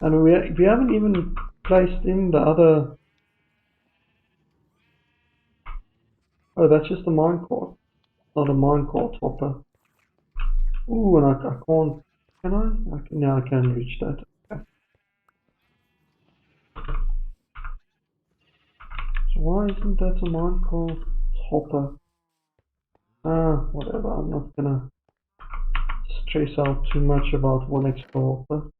And we haven't even placed in the other. Oh, that's just a minecart. Not a minecart hopper. Ooh, and I can't. Can I? Yeah, I can reach that. Okay. So why isn't that a minecart hopper? Whatever. I'm not gonna stress out too much about one extra hopper.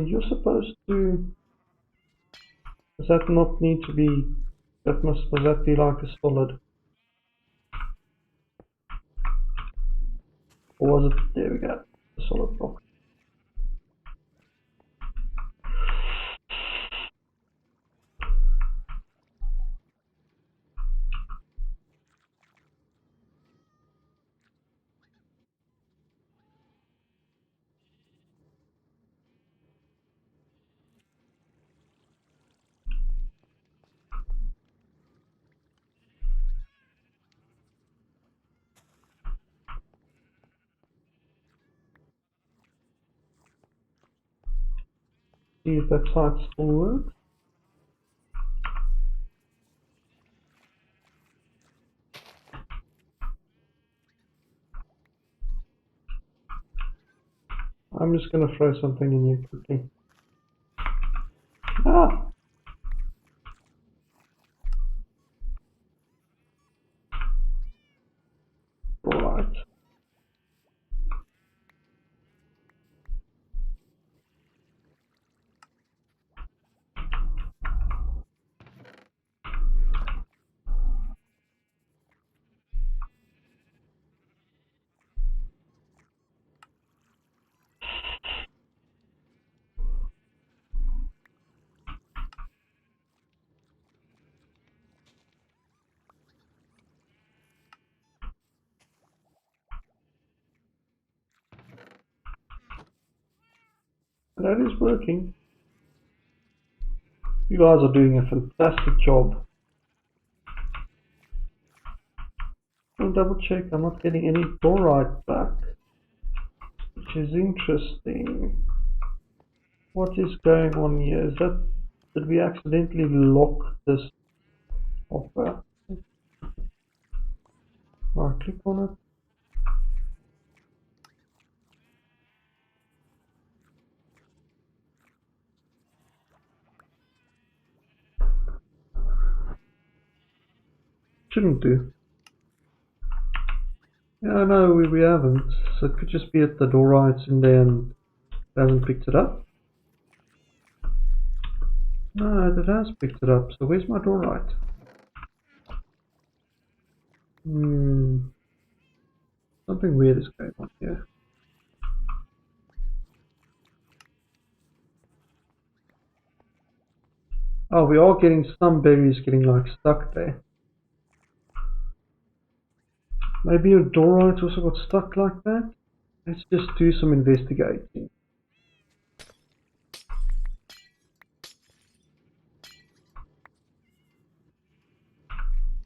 You're supposed to. Does that not need to be? Does that be like a solid? Or was it? There we go. A solid block. See if that side still works. I'm just going to throw something in here quickly. Ah! Alright. That is working. You guys are doing a fantastic job. I'll double check, I'm not getting any chloride back, which is interesting. What is going on here? Is that, did we accidentally lock this hopper? Right click on it. Shouldn't do. Yeah, no, we haven't. So it could just be at the door rights in there and it hasn't picked it up. No, it has picked it up. So where's my door right? Something weird is going on here. Oh, we are getting some berries getting like stuck there. Maybe your door right also got stuck like that? Let's just do some investigating.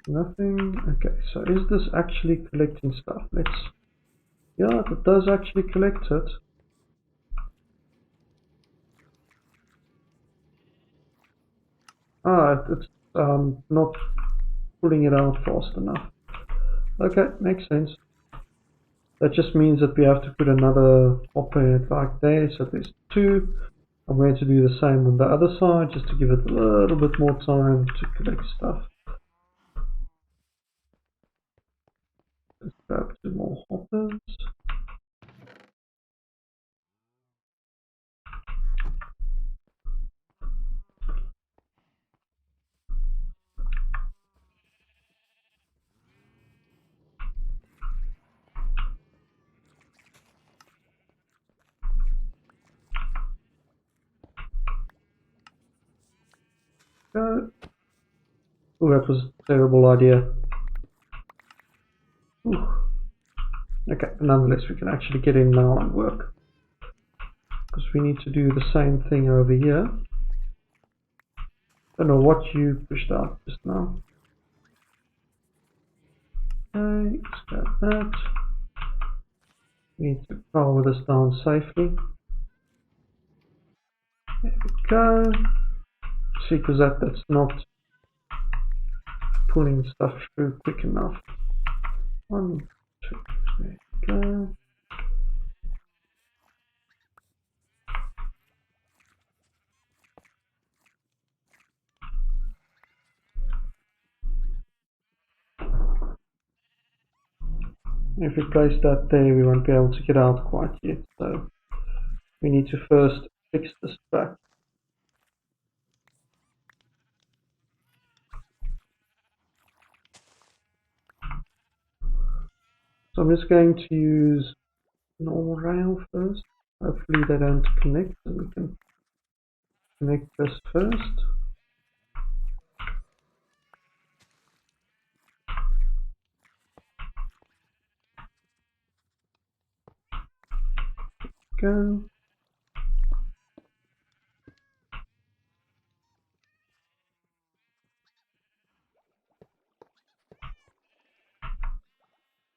Nothing. Okay, so is this actually collecting stuff? Let's. Yeah, it does actually collect it. It's not pulling it out fast enough. Okay, makes sense. That just means that we have to put another hopper like there, so there's two. I'm going to do the same on the other side, just to give it a little bit more time to collect stuff. Let's grab two more hoppers. Go. Oh, that was a terrible idea. Ooh. Okay, nonetheless, we can actually get in now and work. Because we need to do the same thing over here. Don't know what you pushed out just now. Okay, let's grab that. We need to power this down safely. There we go. See, because that's not pulling stuff through quick enough. 1, 2, there we go. If we place that there, we won't be able to get out quite yet, so we need to first fix this track. So I'm just going to use normal rail first. Hopefully they don't connect, and we can connect this first. Go.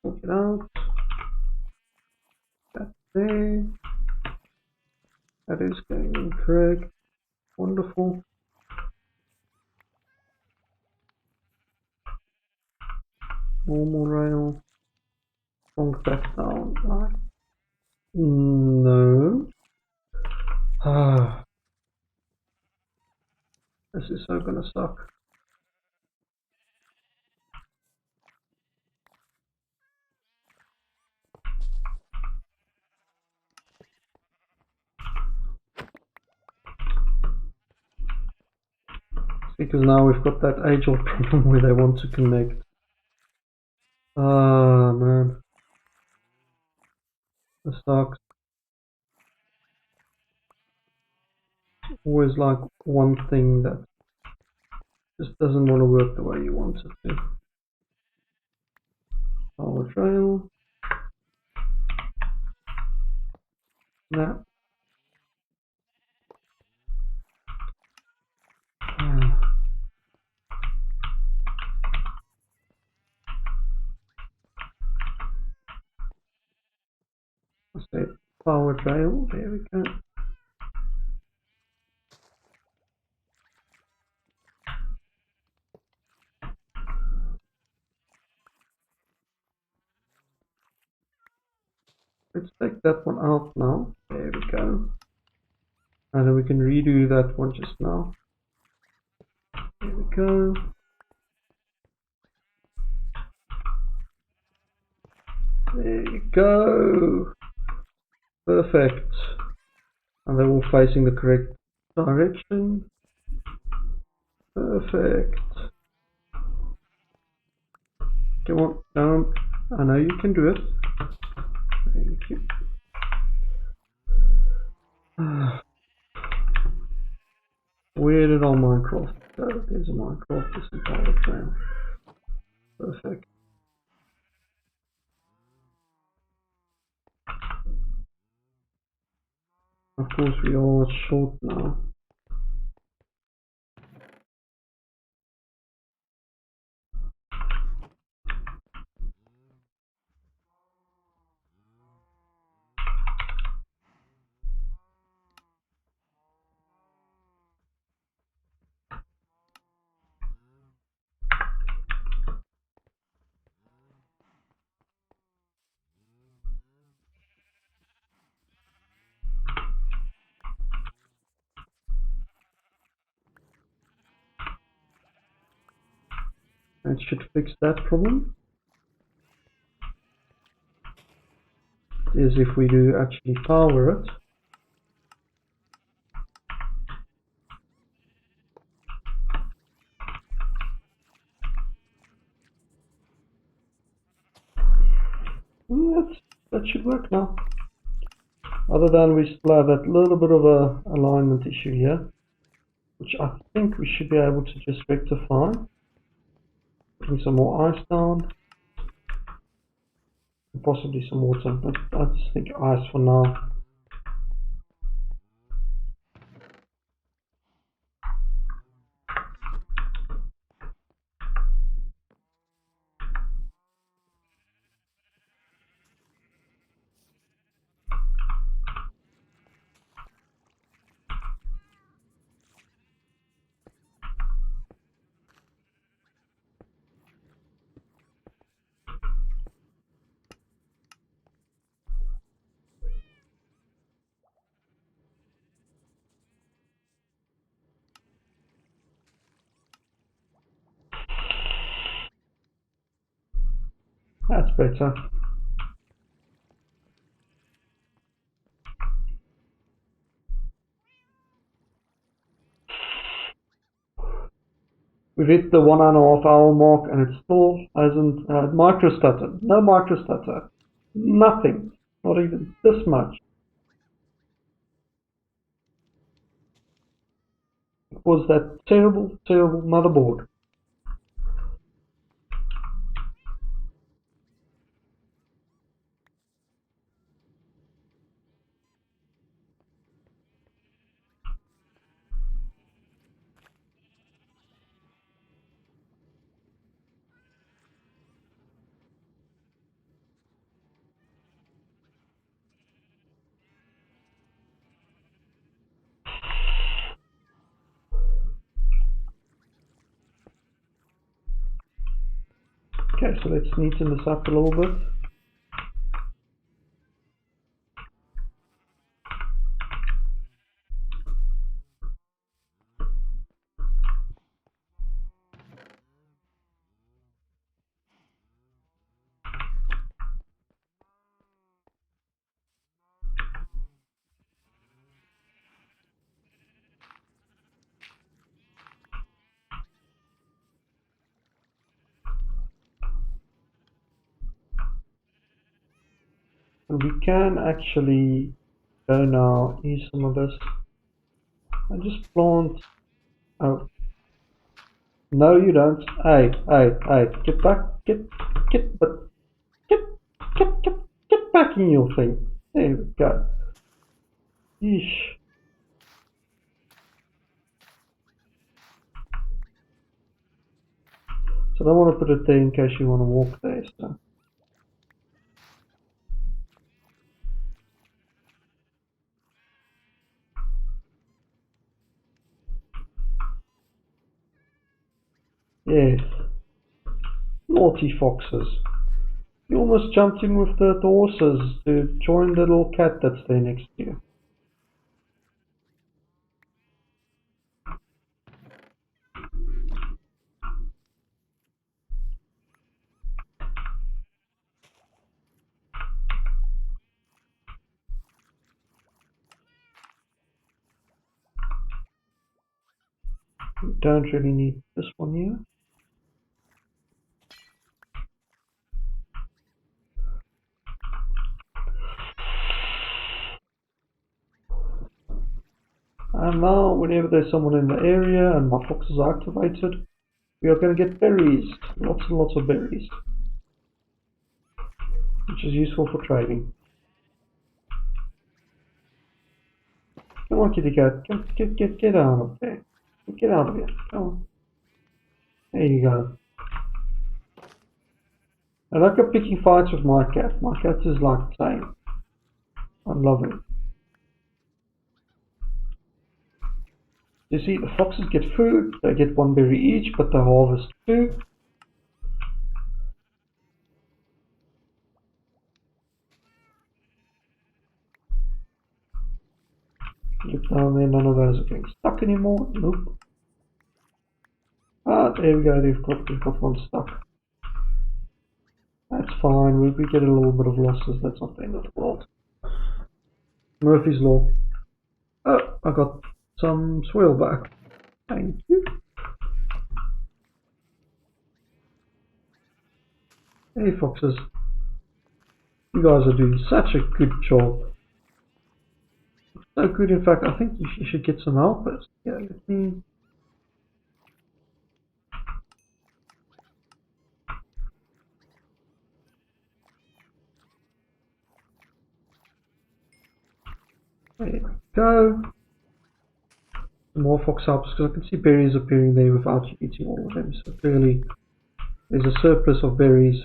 Work it out. That's there. That is going incorrect. Wonderful. Normal rail. Plonk that down. Right. No. Ah. This is so gonna suck. Because now we've got that age-old problem where they want to connect. Ah, man. This sucks. Always like one thing that just doesn't want to work the way you want it to. Power trail. Snap. Let's say power trail. There we go. Let's take that one out now. There we go. And then we can redo that one just now. There we go. There you go. Perfect. And they're all facing the correct direction. Perfect. Come on, down. I know you can do it. Thank you. Where did all Minecraft go? There's a Minecraft. This is power trail. Perfect. Of course, we are short now. It should fix that problem. Is if we do actually power it. That should work now. Other than we still have that little bit of a alignment issue here, which I think we should be able to just rectify. Putting some more ice down, and possibly some water. I just think ice for now. That's better. We've hit the 1.5 hour mark and it still hasn't micro stutter. No micro stutter. Nothing. Not even this much. It was that terrible, terrible motherboard. Okay, so let's neaten this up a little bit. And we can actually go now, use some of this. And just plant. Oh. No, you don't. Hey, get back, get back in your thing. There we go. Yeesh. So I don't want to put it there in case you want to walk there. So. Yes. Naughty foxes. You almost jumped in with the horses to join the little cat that's there next to you. We don't really need this one here. And now, whenever there's someone in the area and my foxes are activated, we are going to get berries. Lots and lots of berries. Which is useful for trading. Come on, kitty cat. Get out of there. Get out of here. Come on. There you go. I like picking fights with my cat. My cat is like the same. I love it. You see, the foxes get food. They get one berry each, but they harvest two. Look down there, none of those are getting stuck anymore. Nope. Ah, there we go, we've got one stuck. That's fine, we get a little bit of losses, that's not the end of the world. Murphy's Law. Oh, I got some soil back. Thank you. Hey foxes. You guys are doing such a good job. So good, in fact, I think you should get some helpers. Yeah, let me... There we go. Some more fox helpers, because I can see berries appearing there without you eating all of them. So clearly, there's a surplus of berries.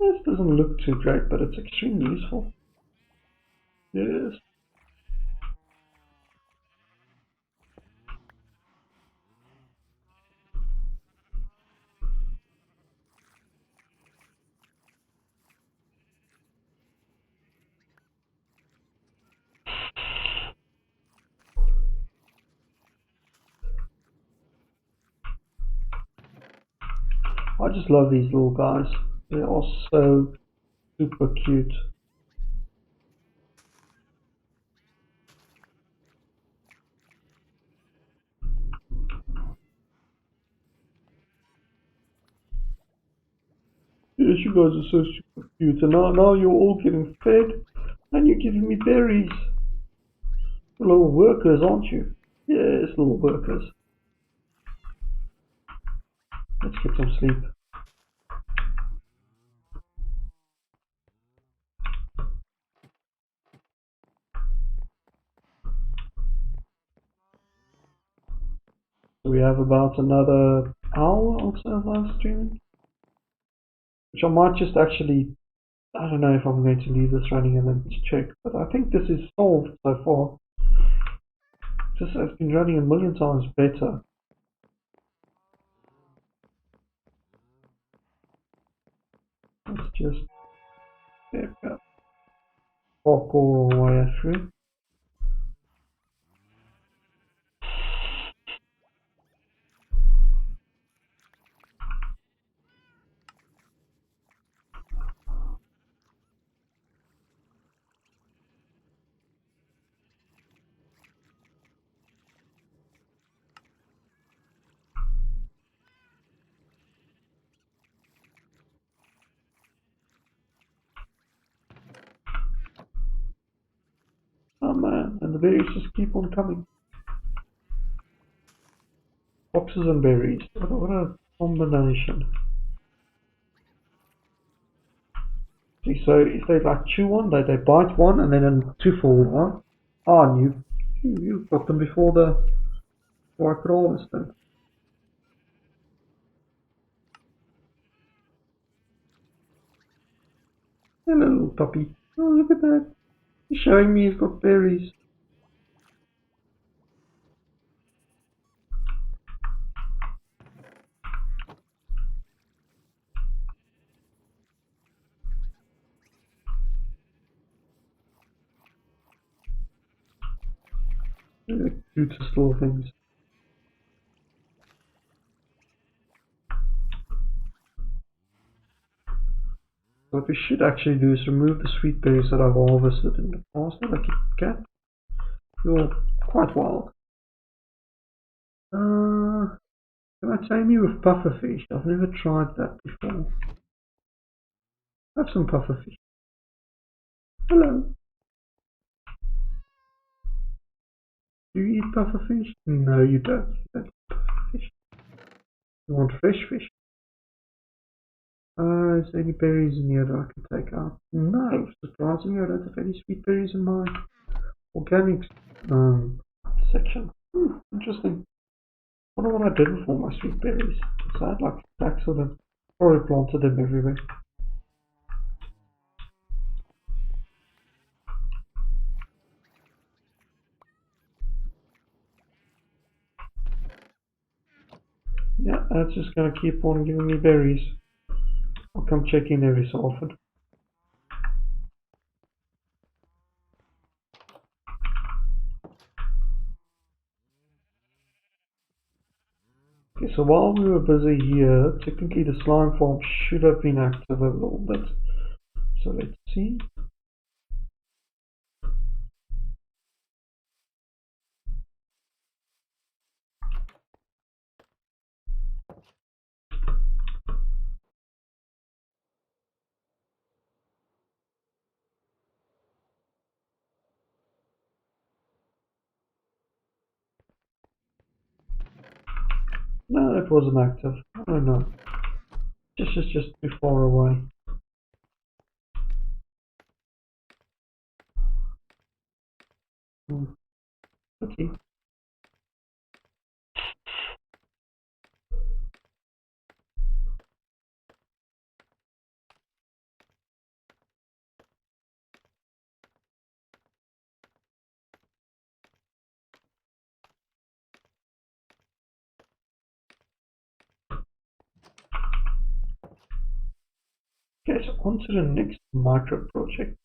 This doesn't look too great, but it's extremely useful. Yes. I just love these little guys. They are so super cute. Yes, you guys are so super cute. And now you're all getting fed, and you're giving me berries. You're little workers, aren't you? Yes, little workers. Let's get some sleep. So we have about another hour or so of live streaming, which I might just actually, I don't know if I'm going to leave this running and then check, but I think this is solved so far. Just it's been running a million times better. Let's just walk all the way through. Oh man, and the berries just keep on coming. Foxes and berries. What a combination. See, so if they like chew one, they bite one and then two fall one. Ah, and you got them before I could harvest them. Hello, little puppy. Oh, look at that. He's showing me he's got berries. They're the cutest little things. What we should actually do is remove the sweet berries that I've harvested in the past. Like cat, you're quite wild. Can I tame you with pufferfish? I've never tried that before. Have some pufferfish. Hello. Do you eat pufferfish? No, you don't. You don't eat pufferfish. You want fresh fish? Is there any berries in here that I can take out? No, surprisingly, I don't have any sweet berries in my organics section. Interesting. I wonder what I did with all my sweet berries. So I had like stacks of them. Probably planted them everywhere. that's just gonna keep on giving me berries. I'll come check in every so often. Okay, so while we were busy here, technically the slime farm should have been active a little bit. So let's see. No, it wasn't active. I don't know. Just too far away. Okay. Okay, so on to the next micro project.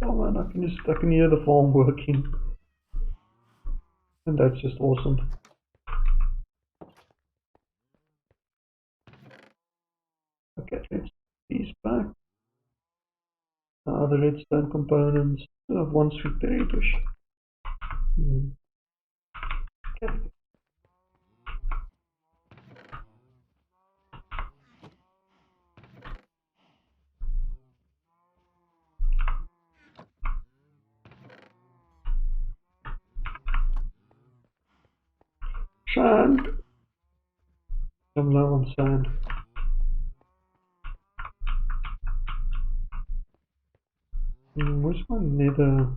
Oh man, I can hear the farm working. And that's just awesome. Okay, let's put these back. The redstone components. I have one sweet berry bush. Okay. Sand. I'm low on sand. Where's my nether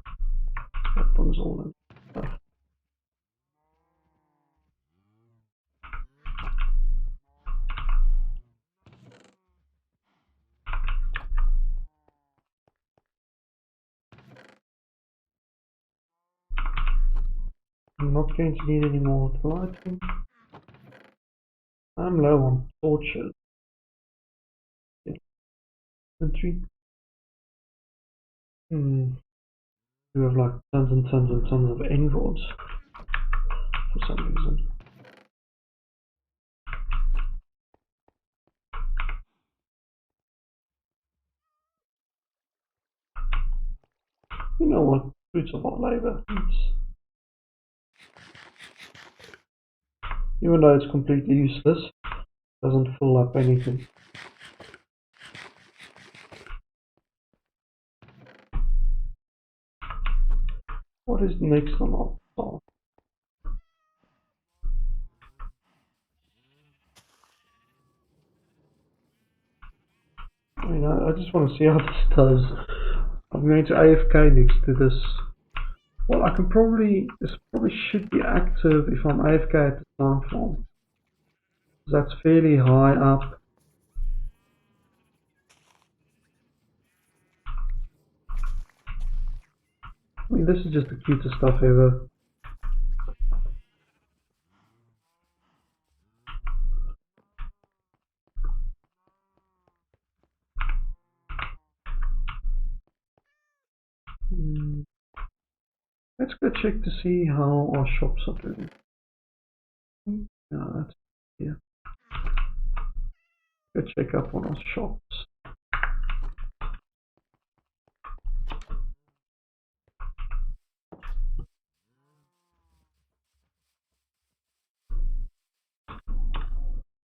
weapons all in stuff? I'm not going to need any more lighting. I'm low on torches. Inventory. We have like tons and tons and tons of end rods for some reason. You know what? Fruits of our labor. Even though it's completely useless, doesn't fill up anything. What is next on our song? I mean, I just want to see how this does. I'm going to AFK next to this. Well, this probably should be active if I'm AFK at the slime farm. That's fairly high up. I mean, this is just the cutest stuff ever. Let's go check to see how our shops are doing. Yeah, that's yeah. Go check up on our shops.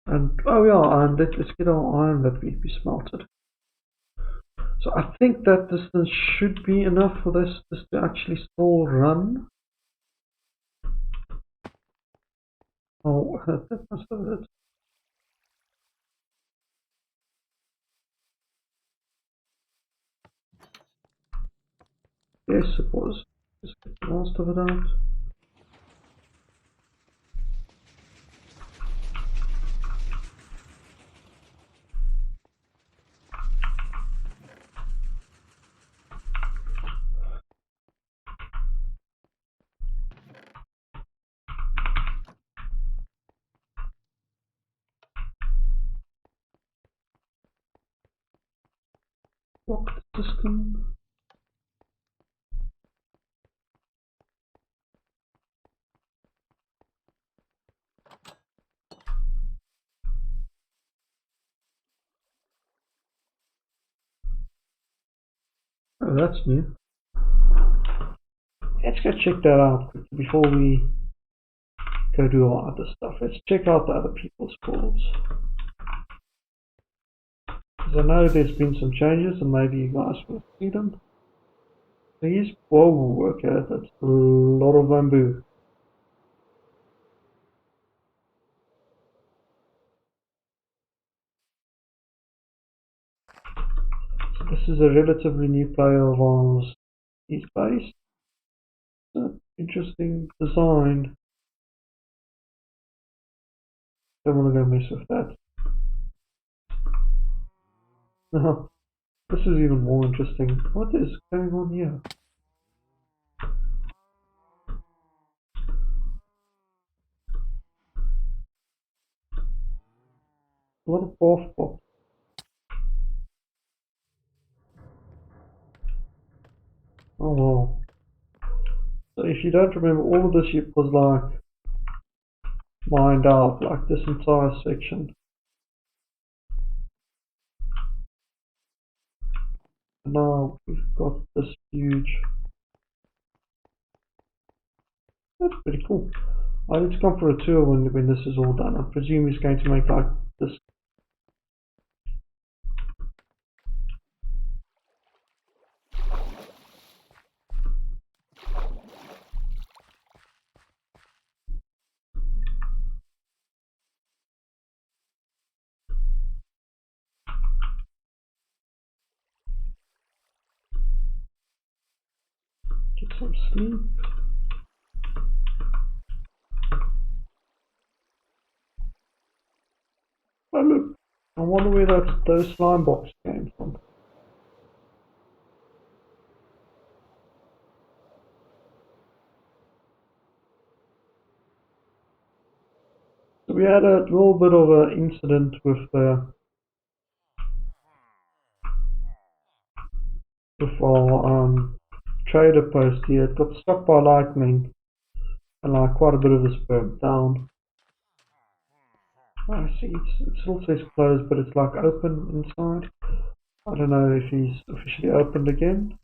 And oh yeah, and let's get our iron that we smelted. So I think that distance should be enough for this to actually still run. Oh, that must have it. guess it was. Just get the last of it out. Lock the system. Oh, that's new. Let's go check that out before we go do our other stuff. Let's check out the other people's boards. Because I know there's been some changes and maybe you guys will see them. Please, whoa, okay, that's a lot of bamboo. So this is a relatively new player of ours. He's based. Interesting design. Don't want to go mess with that. No, this is even more interesting. What is going on here? What a bath box. Oh wow. So if you don't remember, all of this was like mined out, like this entire section. And now we've got this huge. That's pretty cool. I need to come for a tour when this is all done. I presume he's going to make like this. Get some sleep. Oh look, I wonder where those slime boxes came from. So we had a little bit of an incident with our trader post here. It got struck by lightning and like quite a bit of this burnt down. I see, it still says closed, but it's like open inside. I don't know if he's officially opened again.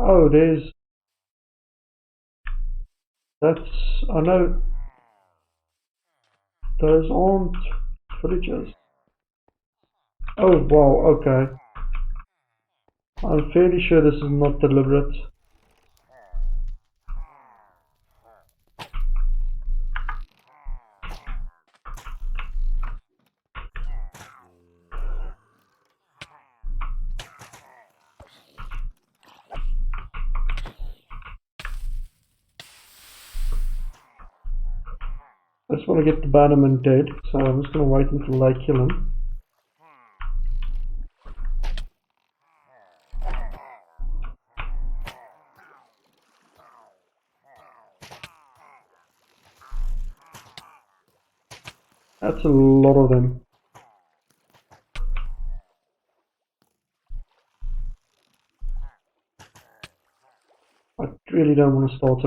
Oh, I know, those aren't villagers. Oh, wow, okay. I'm fairly sure this is not deliberate. I just want to get the Bannerman dead, so I'm just going to wait until they kill him. That's a lot of them. I really don't want to start